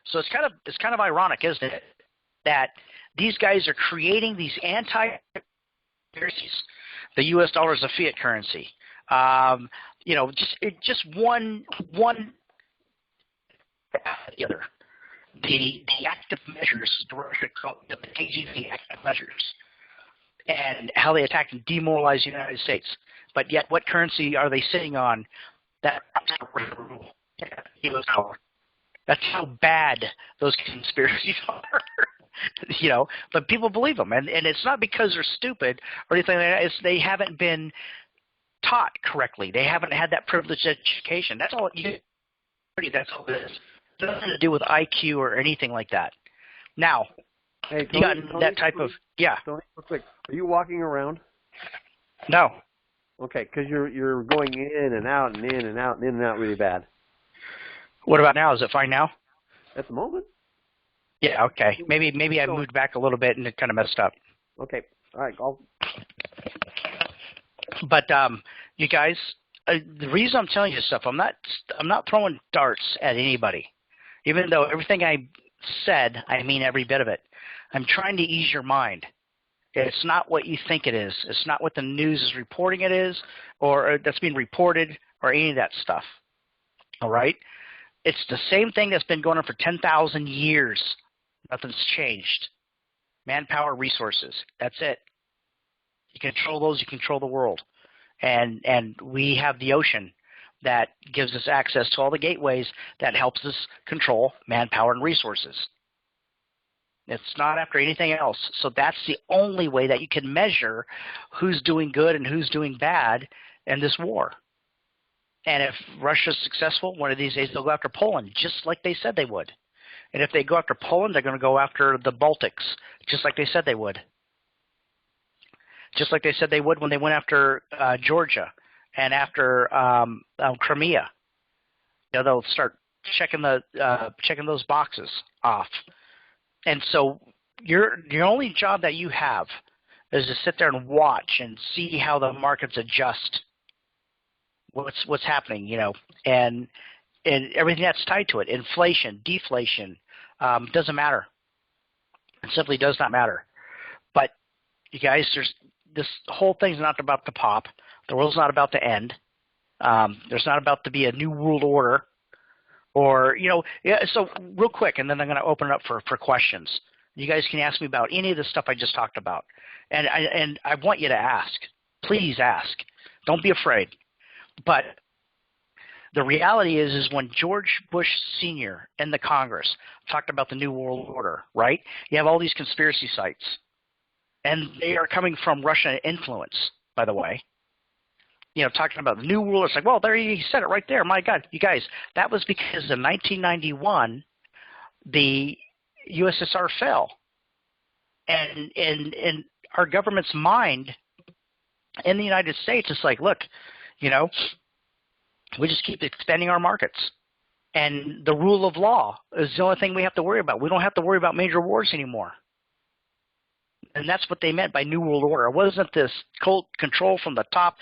So it's kind of ironic, isn't it, that these guys are creating these anti-currencies. The U.S. dollar is a fiat currency. Just one the other. The active measures, the active measures, and how they attack and demoralize the United States. But yet, what currency are they sitting on? That U.S. dollar. That's how bad those conspiracies are, But people believe them, and it's not because they're stupid or anything like that. It's they haven't been taught correctly. They haven't had that privileged education. That's all. That's all it is. It has nothing to do with IQ or anything like that. Now, Hey, You got that type of, yeah. Tony, real quick. Are you walking around? No. Okay, because you're going in and out and in and out and in and out really bad. What about now? Is it fine now? At the moment? Yeah, okay. Maybe I moved back a little bit and it kind of messed up. Okay. All right. But you guys, the reason I'm telling you this stuff, I'm not throwing darts at anybody. Even though everything I said, I mean every bit of it. I'm trying to ease your mind. It's not what you think it is. It's not what the news is reporting it is, or that's being reported, or any of that stuff. All right? It's the same thing that's been going on for 10,000 years. Nothing's changed. Manpower, resources. That's it. You control those, you control the world. And we have the ocean that gives us access to all the gateways that helps us control manpower and resources. It's not after anything else. So that's the only way that you can measure who's doing good and who's doing bad in this war. And if Russia's successful, one of these days they'll go after Poland, just like they said they would. And if they go after Poland, they're going to go after the Baltics, just like they said they would. Just like they said they would when they went after Georgia and after Crimea. You know, they'll start checking those boxes off. And so your only job that you have is to sit there and watch and see how the markets adjust. What's happening, you know, and everything that's tied to it, inflation, deflation, doesn't matter. It simply does not matter. But you guys, this whole thing's not about to pop. The world's not about to end. There's not about to be a new world order. Or, you know, yeah, so real quick, and then I'm going to open it up for questions. You guys can ask me about any of the stuff I just talked about. And I want you to ask. Please ask. Don't be afraid. But the reality is when George Bush Sr. and the Congress talked about the New World Order, right? You have all these conspiracy sites. And they are coming from Russian influence, by the way. You know, talking about the New World, it's like, well, there he said it right there. My God, you guys, that was because in 1991, the USSR fell. And in our government's mind in the United States, it's like, look, you know, we just keep expanding our markets. And the rule of law is the only thing we have to worry about. We don't have to worry about major wars anymore. And that's what they meant by New World Order. It wasn't this cult control from the top.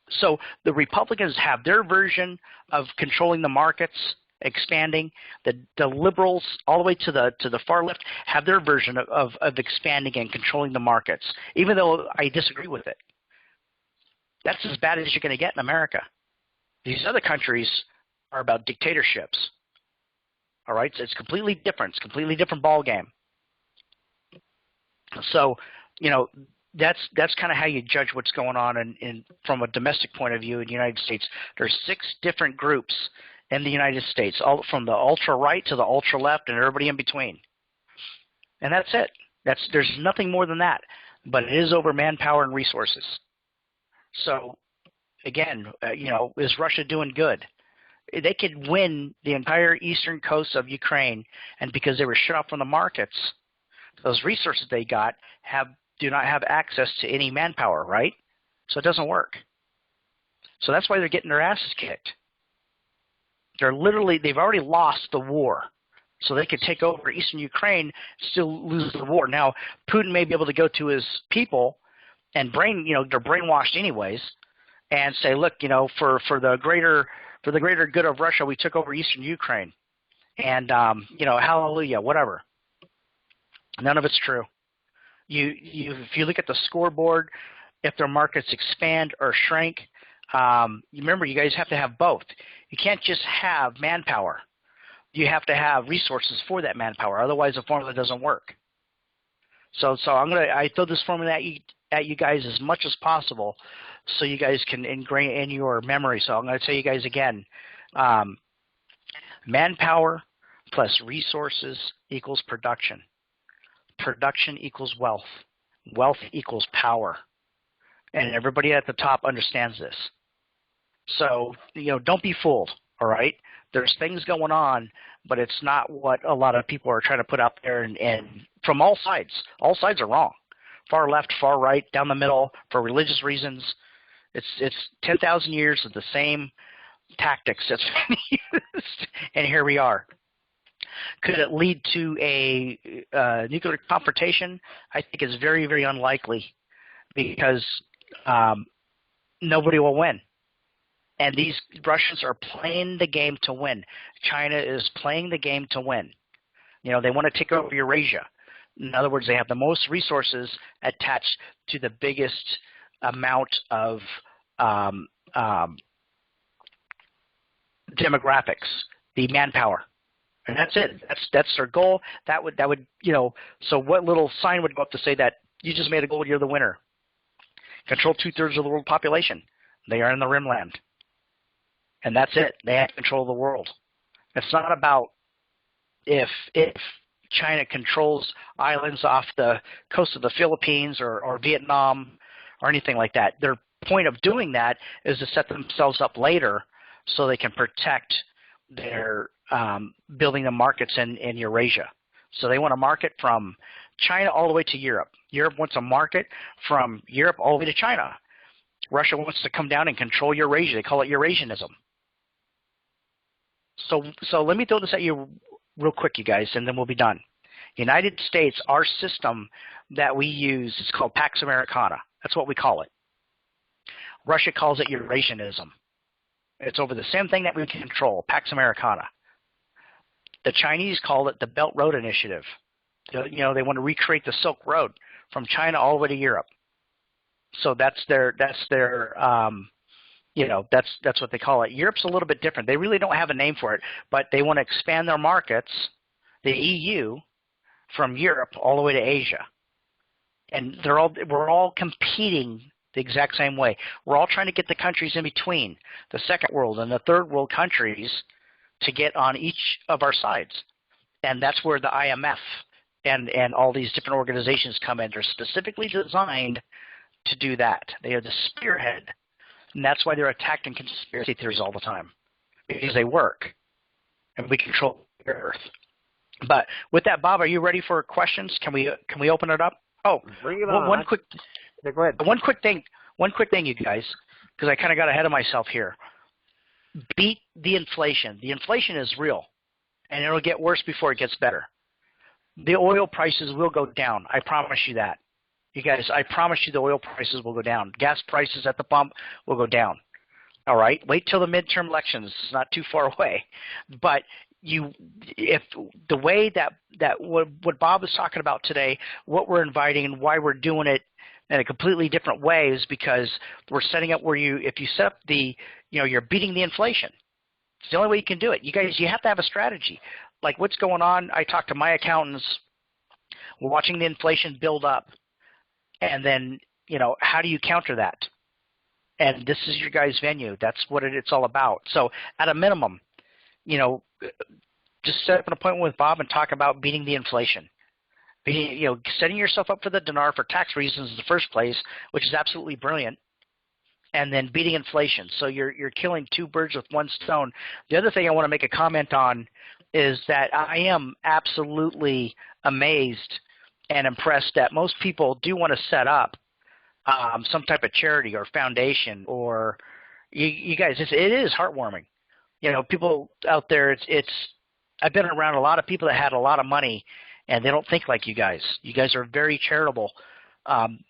So the Republicans have their version of controlling the markets, expanding. The liberals, all the way to the far left, have their version of expanding and controlling the markets, even though I disagree with it. That's as bad as you're going to get in America. These other countries are about dictatorships. All right? So it's completely different. It's a completely different ballgame. So, you know, that's kind of how you judge what's going on in from a domestic point of view in the United States. There's 6 different groups in the United States, all from the ultra right to the ultra left and everybody in between. And that's it. There's nothing more than that. But it is over manpower and resources. So, again, you know, is Russia doing good? They could win the entire eastern coast of Ukraine, and because they were shut off from the markets, those resources they got do not have access to any manpower, right? So it doesn't work. So that's why they're getting their asses kicked. They've already lost the war. So they could take over eastern Ukraine, still lose the war. Now, Putin may be able to go to his people and they're brainwashed anyways, and say, look, you know, for the greater good of Russia, we took over eastern Ukraine. And you know, hallelujah, whatever. None of it's true. If you look at the scoreboard, if their markets expand or shrink, remember, you guys have to have both. You can't just have manpower. You have to have resources for that manpower. Otherwise, the formula doesn't work. So I throw this formula at you guys as much as possible, so you guys can ingrain in your memory. So I'm going to tell you guys again: manpower plus resources equals production. Production equals wealth. Wealth equals power. And everybody at the top understands this. So, you know, don't be fooled, all right? There's things going on, but it's not what a lot of people are trying to put out there, and from all sides. All sides are wrong. Far left, far right, down the middle, for religious reasons. It's 10,000 years of the same tactics that's been used, and here we are. Could it lead to a nuclear confrontation? I think it's very, very unlikely, because nobody will win. And these Russians are playing the game to win. China is playing the game to win. They want to take over Eurasia. In other words, they have the most resources attached to the biggest amount of demographics, the manpower. And that's it. That's their goal. That would so what little sign would go up to say that you just made a goal, you're the winner? Control 2/3 of the world population. They are in the rimland. And that's it. They have control of the world. It's not about if China controls islands off the coast of the Philippines or Vietnam or anything like that. Their point of doing that is to set themselves up later so they can protect their building the markets in Eurasia. So they want a market from China all the way to Europe. Europe wants a market from Europe all the way to China. Russia wants to come down and control Eurasia. They call it Eurasianism. So let me throw this at you real quick, you guys, and then we'll be done. United States, our system that we use is called Pax Americana. That's what we call it. Russia calls it Eurasianism. It's over the same thing that we control, Pax Americana. The Chinese call it the Belt Road Initiative. They want to recreate the Silk Road from China all the way to Europe. So that's their that's what they call it. Europe's a little bit different. They really don't have a name for it, but they want to expand their markets, the EU, from Europe all the way to Asia. And we're all competing the exact same way. We're all trying to get the countries in between, the second world and the third world countries, to get on each of our sides. And that's where the IMF and all these different organizations come in. They're specifically designed to do that. They are the spearhead. And that's why they're attacked in conspiracy theories all the time, because they work and we control the earth. But with that, Bob, are you ready for questions? Can we open it up? Oh, bring it on. One quick. Yeah, go ahead. One quick thing, you guys, because I kind of got ahead of myself here. Beat the inflation. The inflation is real, and it'll get worse before it gets better. The oil prices will go down. I promise you that. You guys, I promise you the oil prices will go down. Gas prices at the pump will go down. All right? Wait till the midterm elections. It's not too far away. But if the way that what Bob was talking about today, what we're inviting and why we're doing it in a completely different way is because we're setting up where if you set up you're beating the inflation. It's the only way you can do it. You guys, you have to have a strategy. Like what's going on, I talked to my accountants. We're watching the inflation build up. And then, how do you counter that? And this is your guys' venue. That's what it's all about. So at a minimum, just set up an appointment with Bob and talk about beating the inflation. Setting yourself up for the dinar for tax reasons in the first place, which is absolutely brilliant, and then beating inflation. So you're killing two birds with one stone. The other thing I want to make a comment on is that I am absolutely amazed and impressed that most people do want to set up some type of charity or foundation, or you guys, it is heartwarming. People out there, I've been around a lot of people that had a lot of money, and they don't think like you guys. You guys are very charitable.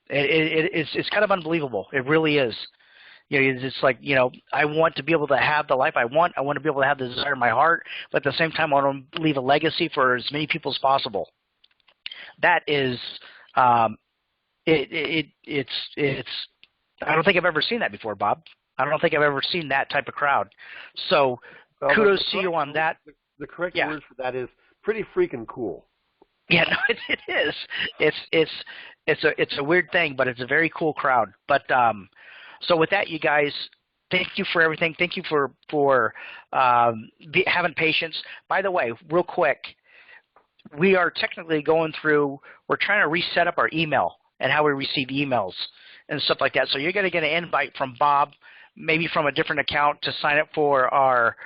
It's kind of unbelievable. It really is. It's like, I want to be able to have the life I want. I want to be able to have the desire in my heart, but at the same time, I want to leave a legacy for as many people as possible. That is, it's. I don't think I've ever seen that before, Bob. I don't think I've ever seen that type of crowd. So, kudos to you on that. The correct word for that is pretty freaking cool. Yeah, no, it is. It's a weird thing, but it's a very cool crowd. But so with that, you guys, thank you for everything. Thank you for having patience. By the way, real quick, we are technically going through. We're trying to reset up our email and how we receive emails and stuff like that. So you're going to get an invite from Bob, maybe from a different account, to sign up for our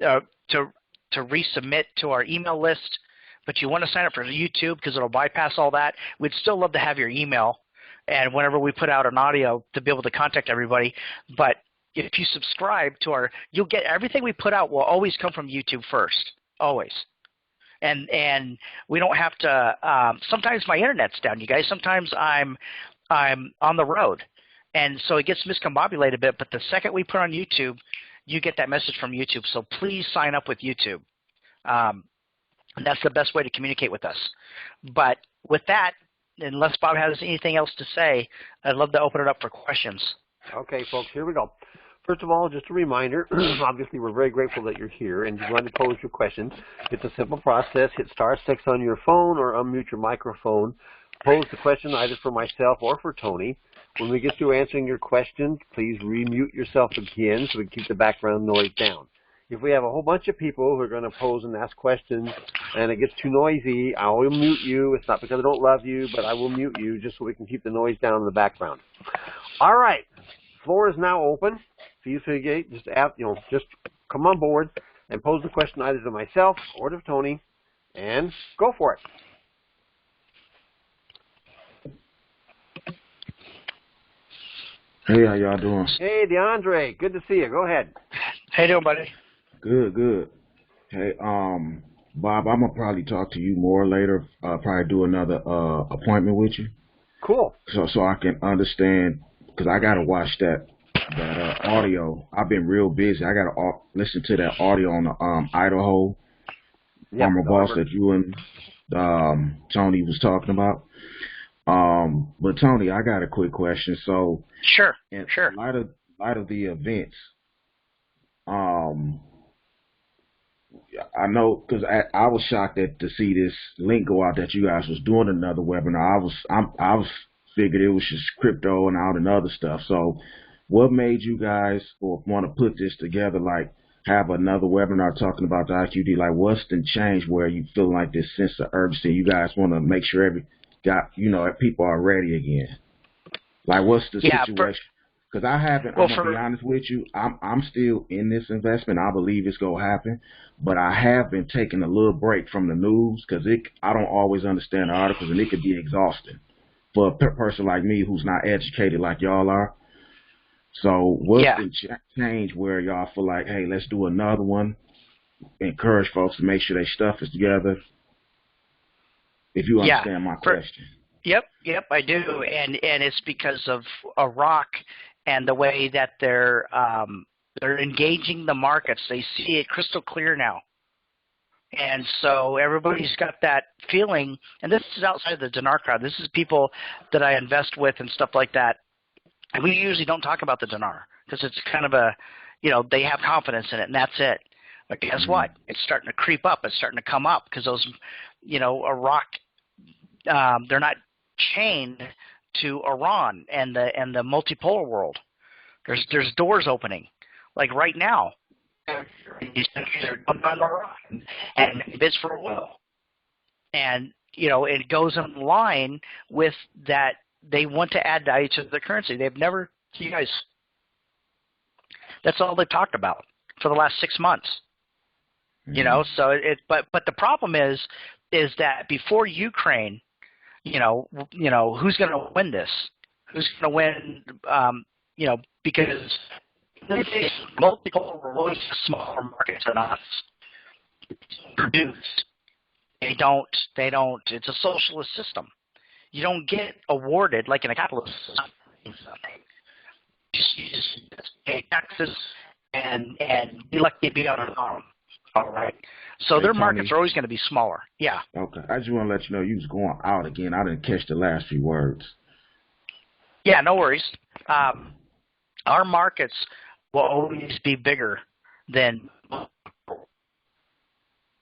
to resubmit to our email list, but you want to sign up for YouTube because it'll bypass all that, we'd still love to have your email, and whenever we put out an audio to be able to contact everybody. But if you subscribe to you'll get everything we put out will always come from YouTube first, always. And we don't have to. Sometimes my internet's down, you guys. Sometimes I'm on the road, and so it gets miscombobulated a bit. But the second we put on YouTube, you get that message from YouTube. So please sign up with YouTube. And that's the best way to communicate with us. But with that, unless Bob has anything else to say, I'd love to open it up for questions. Okay, folks, here we go. First of all, just a reminder, obviously we're very grateful that you're here and you want to pose your questions. It's a simple process. Hit *6 on your phone or unmute your microphone. Pose the question either for myself or for Tony. When we get through answering your question, please remute yourself again so we can keep the background noise down. If we have a whole bunch of people who are going to pose and ask questions and it gets too noisy, I will mute you. It's not because I don't love you, but I will mute you just so we can keep the noise down in the background. All right. Floor is now open. Feel free to just come on board and pose the question either to myself or to Tony, and go for it. Hey, how y'all doing? Hey, DeAndre, good to see you. Go ahead. How you doing, buddy? Good. Hey, Bob, I'm gonna probably talk to you more later. Probably do another appointment with you. Cool. So I can understand, because I gotta watch that audio. I've been real busy. I gotta listen to that audio on the Idaho Armored Vaults that you and Tony was talking about. But Tony, I got a quick question. So sure. In light of the events, I know, because I was shocked to see this link go out that you guys was doing another webinar. I was figured it was just crypto and all and other stuff. So what made you guys want to put this together, like have another webinar talking about the IQD? Like, what's the change where you feel like this sense of urgency? You guys want to make sure people are ready again. Like, what's the situation? Because I'm gonna be honest with you, I'm still in this investment. I believe it's gonna happen, but I have been taking a little break from the news because I don't always understand the articles, and it could be exhausting for a person like me who's not educated like y'all are. So what's the change where y'all feel like, hey, let's do another one, encourage folks to make sure their stuff is together? If you understand my question. Yep, I do, and it's because of Iraq and the way that they're engaging the markets. They see it crystal clear now, and so everybody's got that feeling. And this is outside of the dinar crowd. This is people that I invest with and stuff like that. And we usually don't talk about the dinar because it's kind of they have confidence in it, and that's it. But guess what? It's starting to creep up. It's starting to come up because those, Iraq, they're not chained to Iran and the multipolar world. There's doors opening, like right now. These countries are dumping on Iran and bids for oil, and it goes in line with that. They want to add value to their currency. They've never, you guys. That's all they've talked about for the last 6 months. So but the problem is that before Ukraine, who's going to win this? Who's going to win? Because multiple really smaller markets are not produced. They don't. It's a socialist system. You don't get awarded like in a capitalist system. You just pay taxes and be lucky to be on an arm. All right. So their markets are always going to be smaller. Yeah. Okay. I just want to let you know you was going out again. I didn't catch the last few words. Yeah, no worries. Our markets will always be bigger than,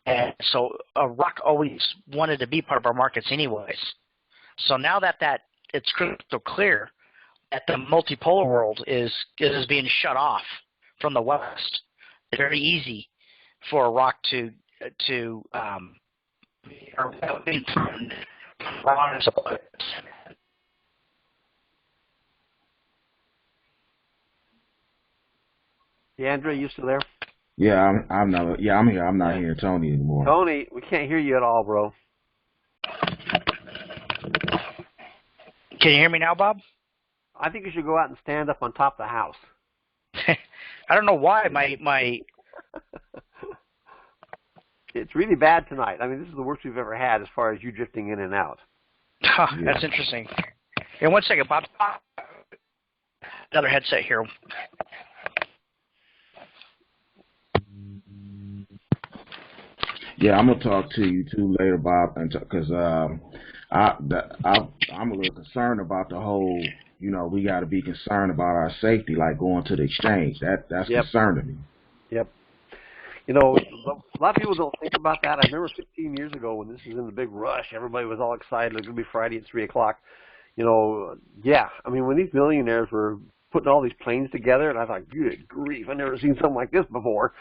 and so Iraq always wanted to be part of our markets anyways. So now that it's crystal clear that the multipolar world is being shut off from the West, it's very easy for Iraq to Andrea, you still there? Yeah, I'm not. Yeah, I'm here. I'm not hearing Tony anymore. Tony, we can't hear you at all, bro. Can you hear me now, Bob? I think you should go out and stand up on top of the house. I don't know why my It's really bad tonight. I mean, this is the worst we've ever had as far as you drifting in and out. That's interesting. Hey, 1 second, Bob. Another headset here. Yeah, I'm gonna talk to you too later, Bob, and because I'm a little concerned about the whole. You know, we got to be concerned about our safety, like going to the exchange. That's concerning me. Yep. You know, a lot of people don't think about that. I remember 15 years ago when this was in the big rush, everybody was all excited. It was going to be Friday at 3 o'clock. You know, I mean, when these millionaires were putting all these planes together, and I thought, good grief, I've never seen something like this before.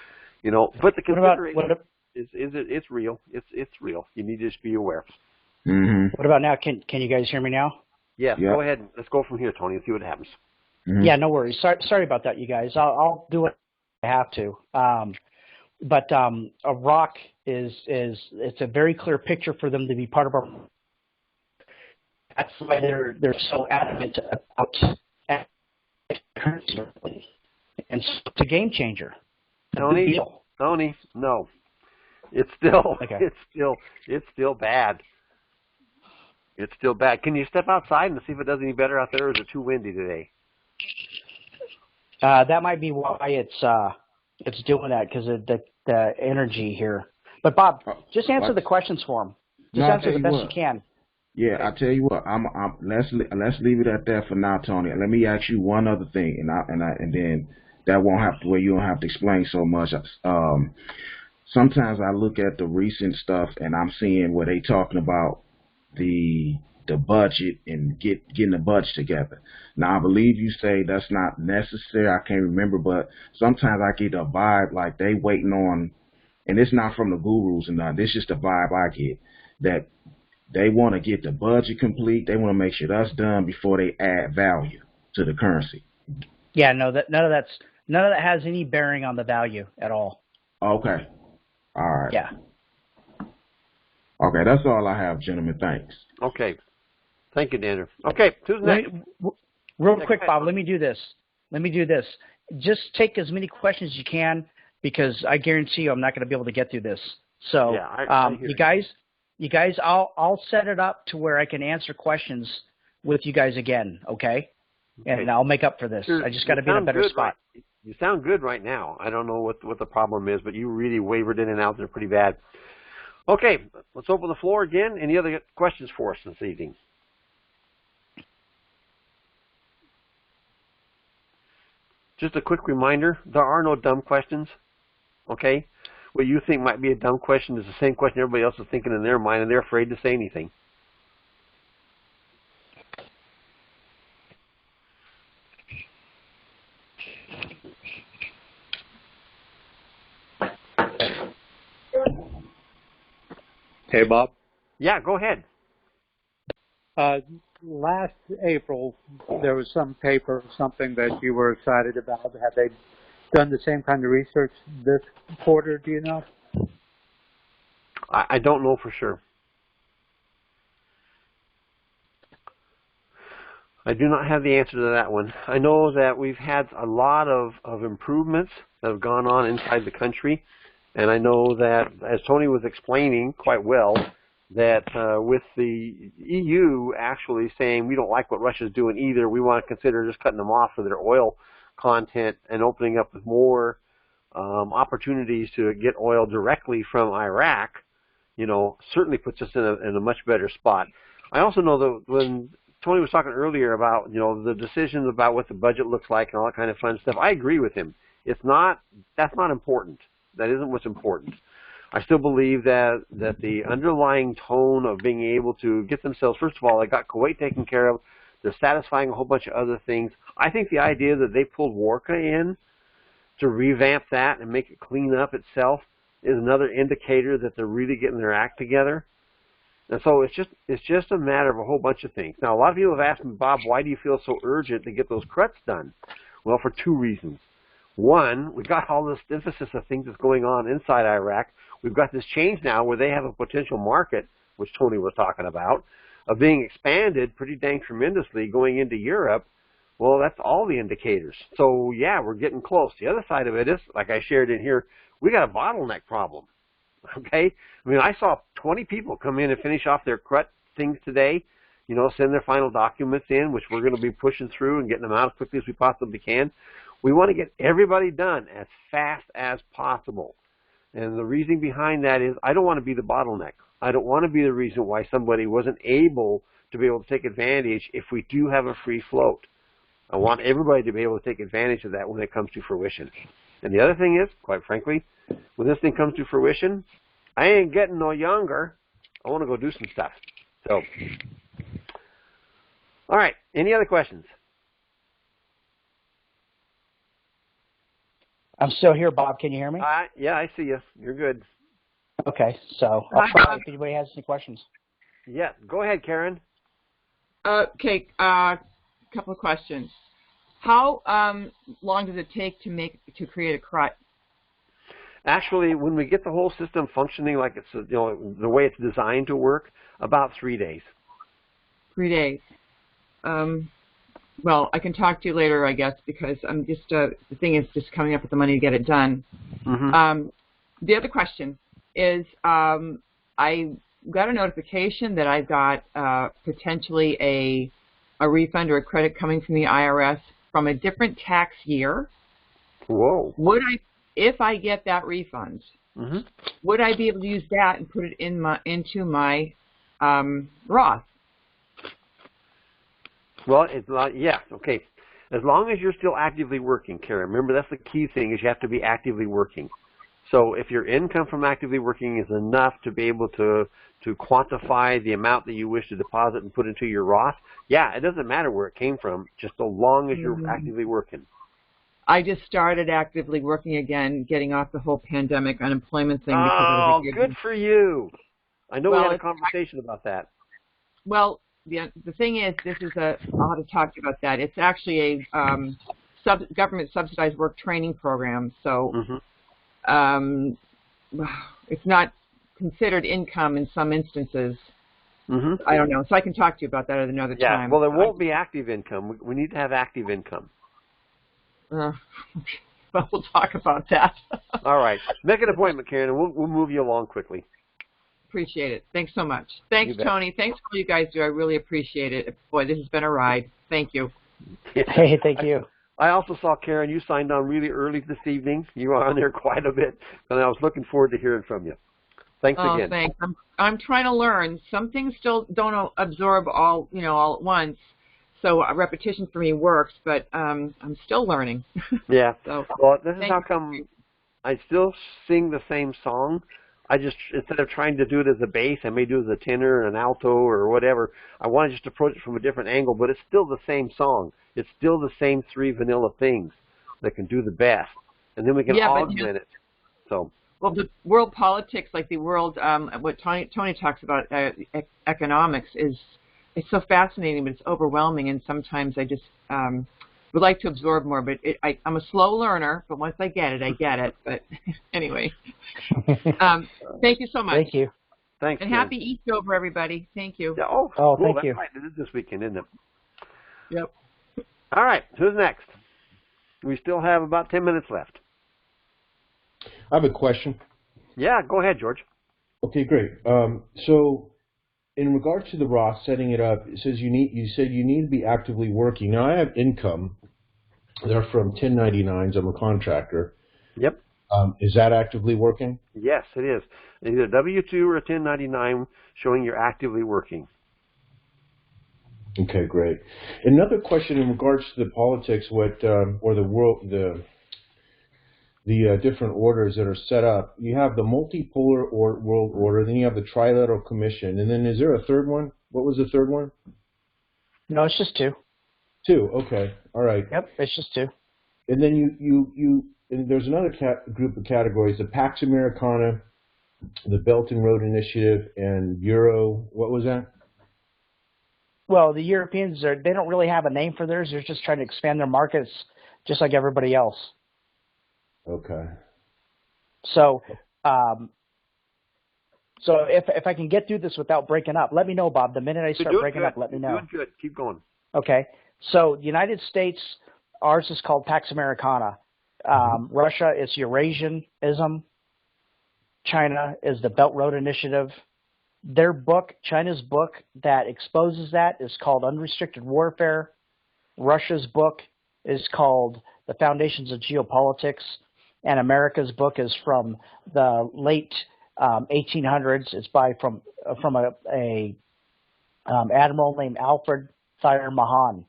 You know, but the consideration it's real. It's real. You need to just be aware. Mm-hmm. What about now? Can you guys hear me now? Yeah, go ahead. Let's go from here, Tony, and see what happens. Mm-hmm. Yeah, no worries. Sorry about that, you guys. I'll do what I have to. But a rock it's a very clear picture for them to be part of our. That's why they're so adamant about currency, and so it's a game changer. Tony, no, it's still it's still bad. It's still bad. Can you step outside and see if it does any better out there, or is it too windy today? That might be why it's doing that, because of the energy here. But Bob, just answer the questions for him. Just answer the best you can. Yeah, I tell you what. Let's leave it at that for now, Tony. Let me ask you one other thing, and then that won't have to where you don't have to explain so much. Sometimes I look at the recent stuff and I'm seeing where they talking about the budget and getting the budget together. Now, I believe you say that's not necessary. I can't remember, but sometimes I get a vibe like they waiting on, and it's not from the gurus and nothing. It's just a vibe I get that they want to get the budget complete. They want to make sure that's done before they add value to the currency. Yeah, no, none of that has any bearing on the value at all. Okay. All right. Yeah. Okay, that's all I have, gentlemen. Thanks. Okay. Thank you, Dander. Okay, who's next? Real quick, Bob, let me do this. Just take as many questions as you can, because I guarantee you I'm not going to be able to get through this. So, I you guys, I'll set it up to where I can answer questions with you guys again, okay? And I'll make up for this. I just got to be in a better spot. Right. You sound good right now. I don't know what the problem is, but you really wavered in and out there pretty bad. Okay, let's open the floor again. Any other questions for us this evening? Just a quick reminder, there are no dumb questions, okay? What you think might be a dumb question is the same question everybody else is thinking in their mind, and they're afraid to say anything. Hey, Bob. Yeah, go ahead. Last April, there was some paper, something that you were excited about. Have they done the same kind of research this quarter, do you know? I don't know for sure. I do not have the answer to that one. I know that we've had a lot of improvements that have gone on inside the country, and I know that, as Tony was explaining quite well, that with the EU actually saying we don't like what Russia's doing either, we want to consider just cutting them off for their oil content and opening up with more opportunities to get oil directly from Iraq, certainly puts us in a much better spot. I also know that when Tony was talking earlier about, the decisions about what the budget looks like and all that kind of fun stuff, I agree with him. That's not important. That isn't what's important. I still believe that the underlying tone of being able to get themselves, first of all, they got Kuwait taken care of. They're satisfying a whole bunch of other things. I think the idea that they pulled Warka in to revamp that and make it clean up itself is another indicator that they're really getting their act together. And so it's just a matter of a whole bunch of things. Now, a lot of people have asked me, Bob, why do you feel so urgent to get those cuts done? Well, for two reasons. One, we've got all this emphasis of things that's going on inside Iraq. We've got this change now where they have a potential market, which Tony was talking about, of being expanded pretty dang tremendously going into Europe. Well, that's all the indicators. So, yeah, we're getting close. The other side of it is, like I shared in here, we got a bottleneck problem. Okay? I mean, I saw 20 people come in and finish off their CRUT things today, you know, send their final documents in, which we're going to be pushing through and getting them out as quickly as we possibly can. We want to get everybody done as fast as possible. And the reason behind that is I don't want to be the bottleneck. I don't want to be the reason why somebody wasn't able to be able to take advantage if we do have a free float. I want everybody to be able to take advantage of that when it comes to fruition. And the other thing is, quite frankly, when this thing comes to fruition, I ain't getting no younger. I want to go do some stuff. So, all right. Any other questions? I'm still here, Bob. Can you hear me? Yeah, I see you. You're good. Okay, so I'll try if anybody has any questions. Yeah, go ahead, Karen. Okay, couple of questions. How long does it take to create a CRUT? Actually, when we get the whole system functioning like it's, you know, the way it's designed to work, about 3 days. 3 days. Well, I can talk to you later, I guess, because I'm just the thing is just coming up with the money to get it done. Mm-hmm. The other question is I got a notification that I got potentially a refund or a credit coming from the IRS from a different tax year. Whoa. Would I, if I get that refund, mm-hmm. would I be able to use that and put it in into my Roth? Well, it's not, yeah, okay. As long as you're still actively working, Karen, remember that's the key thing is you have to be actively working. So if your income from actively working is enough to be able to quantify the amount that you wish to deposit and put into your Roth, yeah, it doesn't matter where it came from, just so long as you're actively working. I just started actively working again, getting off the whole pandemic unemployment thing. Oh, good for you. I know we had a conversation about that. Well, the thing is, I'll have to talk to you about that. It's actually a government subsidized work training program, so it's not considered income in some instances. I don't know. So I can talk to you about that at another time. Well, it won't be active income. We need to have active income. Well, we'll talk about that. All right. Make an appointment, Karen, and we'll move you along quickly. Appreciate it. Thanks so much. Thanks, Tony. Thanks for all you guys do. I really appreciate it. Boy, this has been a ride. Thank you. Hey, thank you. I also saw, Karen, you signed on really early this evening. You were on there quite a bit, and I was looking forward to hearing from you. Thanks again. Thanks. I'm trying to learn. Some things still don't absorb all at once. So repetition for me works, but I'm still learning. Yeah. So, well, this is how come I still sing the same song. I just, instead of trying to do it as a bass, I may do it as a tenor and an alto or whatever. I want to just approach it from a different angle, but it's still the same song. It's still the same three vanilla things that can do the best. And then we can augment it. So. Well, the world politics, like the world, what Tony talks about, economics, it's so fascinating, but it's overwhelming, and sometimes I just would like to absorb more. But I'm a slow learner, but once I get it, I get it. But anyway, thank you so much. Thank you. Thanks. And happy Eastover, everybody. Thank you. Yeah, cool. Thank you. Right. It is this weekend, isn't it? Yep. All right. Who's next? We still have about 10 minutes left. I have a question. Yeah, go ahead, George. Okay, great. So, in regards to the Roth, setting it up, it says you said you need to be actively working. Now, I have income. They're from 1099s. I'm a contractor. Yep. Is that actively working? Yes, it is. Either W-2 or a 1099 showing you're actively working. Okay, great. Another question in regards to the politics, or the world, the different orders that are set up. You have the multipolar world order, then you have the Trilateral Commission, and then is there a third one? What was the third one? No, it's just two. Two, okay, all right. Yep, it's just two. And then and there's another group of categories: the Pax Americana, the Belt and Road Initiative, and Euro. What was that? Well, the Europeans they don't really have a name for theirs. They're just trying to expand their markets, just like everybody else. Okay. So, so if I can get through this without breaking up, let me know, Bob. The minute I start breaking up, let me know. You're doing good. Keep going. Okay. So the United States, ours is called Pax Americana. Russia is Eurasianism. China is the Belt Road Initiative. Their book, China's book that exposes that, is called Unrestricted Warfare. Russia's book is called The Foundations of Geopolitics. And America's book is from the late 1800s. It's from a admiral named Alfred Thayer Mahan.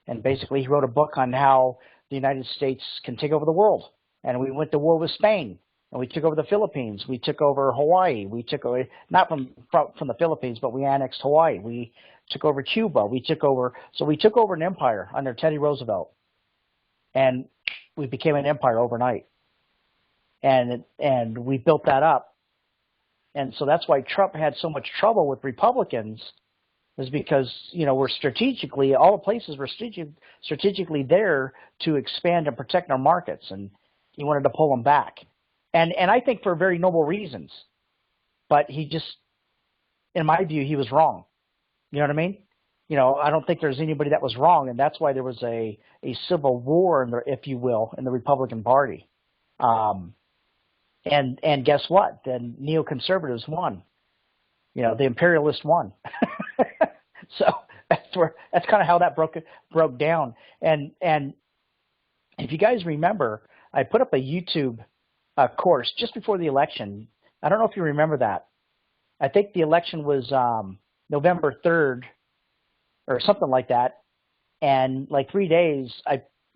And basically he wrote a book on how the United States can take over the world. And we went to war with Spain. And we took over the Philippines. We took over Hawaii. We took over, not from the Philippines, but we annexed Hawaii. We took over Cuba. We took over an empire under Teddy Roosevelt. And we became an empire overnight. And we built that up. And so that's why Trump had so much trouble with Republicans, is because, we're strategically, all the places were strategically there to expand and protect our markets. And he wanted to pull them back. And I think for very noble reasons. But he just, in my view, he was wrong. You know what I mean? I don't think there's anybody that was wrong. And that's why there was a civil war, if you will, in the Republican Party. And guess what? The neoconservatives won. The imperialists won. So that's kind of how that broke down. And if you guys remember, I put up a YouTube course just before the election. I don't know if you remember that. I think the election was November 3rd or something like that. And like 3 days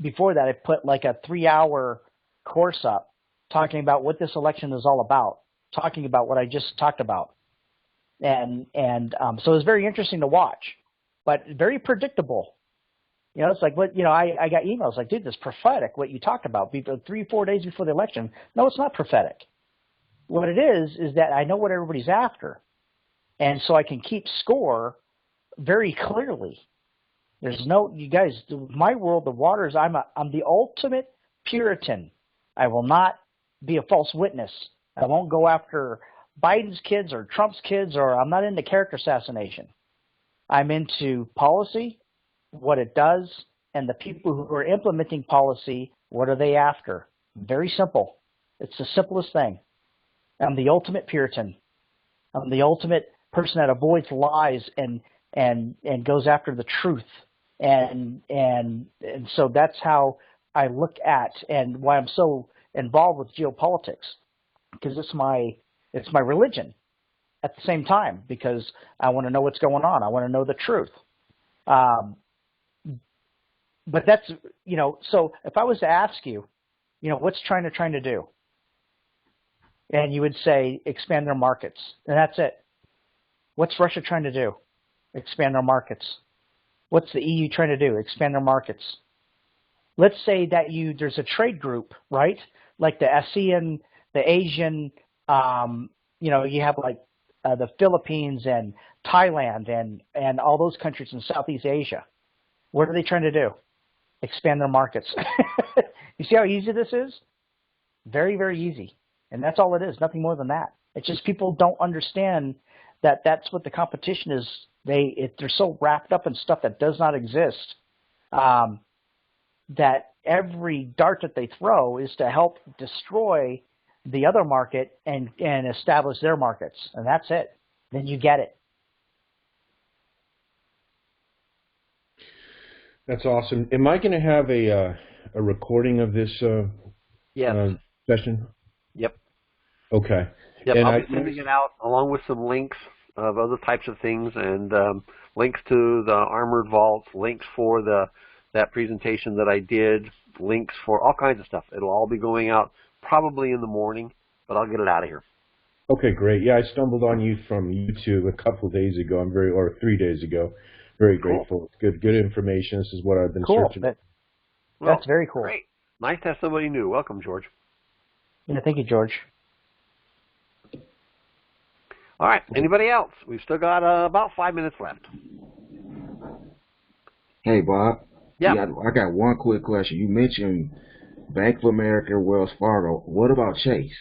before that, I put like a 3-hour course up talking about what this election is all about, talking about what I just talked about. And so it was very interesting to watch, but very predictable. It's like what, I got emails like, dude, this is prophetic, what you talked about 3-4 days before the election. No, it's not prophetic. What it is that I know what everybody's after. And so I can keep score very clearly. There's no, you guys, my world, the waters, I'm the ultimate Puritan. I will not be a false witness. I won't go after Biden's kids or Trump's kids, or I'm not into character assassination. I'm into policy, what it does, and the people who are implementing policy, what are they after? Very simple. It's the simplest thing. I'm the ultimate Puritan. I'm the ultimate person that avoids lies and goes after the truth. And so that's how I look at, and why I'm so involved with geopolitics, because it's my religion at the same time, because I want to know what's going on. I want to know the truth. But that's, so if I was to ask you, what's China trying to do? And you would say expand their markets, and that's it. What's Russia trying to do? Expand their markets. What's the EU trying to do? Expand their markets. Let's say that there's a trade group, right? Like the ASEAN, the Asian, you have like the Philippines and Thailand and all those countries in Southeast Asia. What are they trying to do? Expand their markets. You see how easy this is? Very, very easy. And that's all it is, nothing more than that. It's just people don't understand that that's what the competition is. They're so wrapped up in stuff that does not exist, that every dart that they throw is to help destroy the other market and establish their markets. And that's it. Then you get it. That's awesome. Am I going to have a recording of this session? Yep. Okay. Yep, and I'll be sending it out along with some links of other types of things, and links to the Armored Vaults, links for that presentation that I did, links for all kinds of stuff. It'll all be going out probably in the morning, but I'll get it out of here. Okay, great. Yeah, I stumbled on you from YouTube a couple of days ago. or 3 days ago. Very grateful. Cool. Good information. This is what I've been searching. That's very cool. Great. Nice to have somebody new. Welcome, George. Yeah, thank you, George. All right. Anybody else? We've still got about 5 minutes left. Hey, Bob. Yeah. I got one quick question. You mentioned Bank of America, Wells Fargo. What about Chase?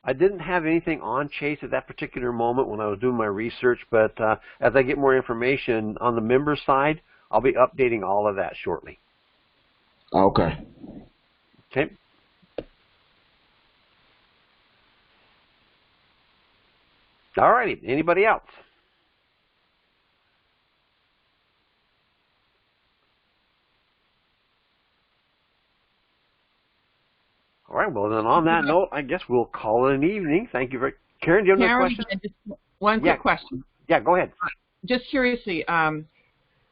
I didn't have anything on Chase at that particular moment when I was doing my research, but as I get more information on the member side, I'll be updating all of that shortly. Okay. Okay. All righty. Anybody else? All right. Well, then on that note, I guess we'll call it an evening. Thank you very Karen, do you have another question? Just one quick question. Yeah, go ahead. Just curiously,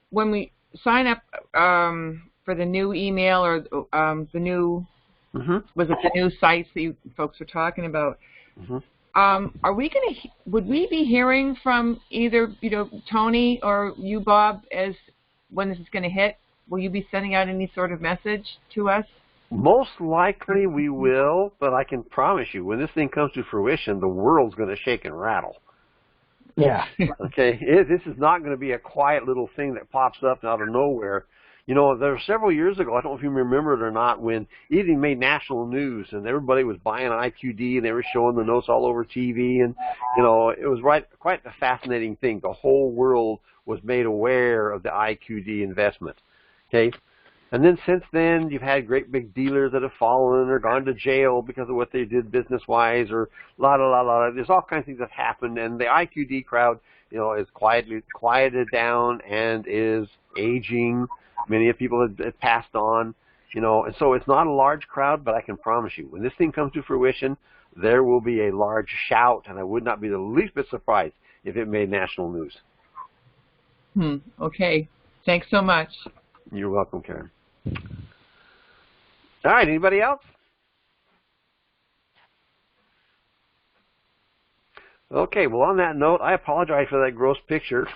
when we sign up for the new email or the new, was it the new sites that you folks were talking about? Are we going to? Would we be hearing from either Tony or you, Bob, as when this is going to hit? Will you be sending out any sort of message to us? Most likely we will, but I can promise you, when this thing comes to fruition, the world's going to shake and rattle. Yeah. Okay, this is not going to be a quiet little thing that pops up out of nowhere. You know, there were several years ago, I don't know if you remember it or not, when it even made national news and everybody was buying an IQD and they were showing the notes all over TV, and it was quite a fascinating thing. The whole world was made aware of the IQD investment. Okay. And then since then, you've had great big dealers that have fallen or gone to jail because of what they did business-wise, or la. There's all kinds of things that happened, and the IQD crowd, is quieted down and is aging. Many of people have passed on, and so it's not a large crowd, but I can promise you, when this thing comes to fruition, there will be a large shout, and I would not be the least bit surprised if it made national news. Okay. Thanks so much. You're welcome, Karen. All right, anybody else? Okay, well, on that note, I apologize for that gross picture.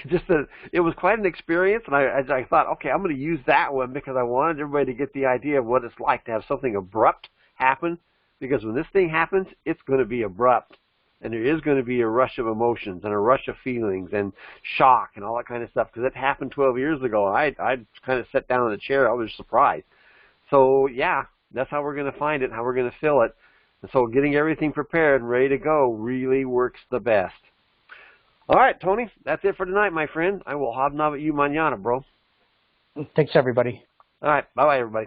Just that it was quite an experience, and I thought, okay, I'm going to use that one because I wanted everybody to get the idea of what it's like to have something abrupt happen, because when this thing happens, it's going to be abrupt. And there is going to be a rush of emotions and a rush of feelings and shock and all that kind of stuff, because it happened 12 years ago. I kind of sat down in the chair. I was surprised. So, yeah, that's how we're going to find it, how we're going to fill it. And so getting everything prepared and ready to go really works the best. All right, Tony, that's it for tonight, my friend. I will hobnob at you mañana, bro. Thanks, everybody. All right, bye-bye, everybody.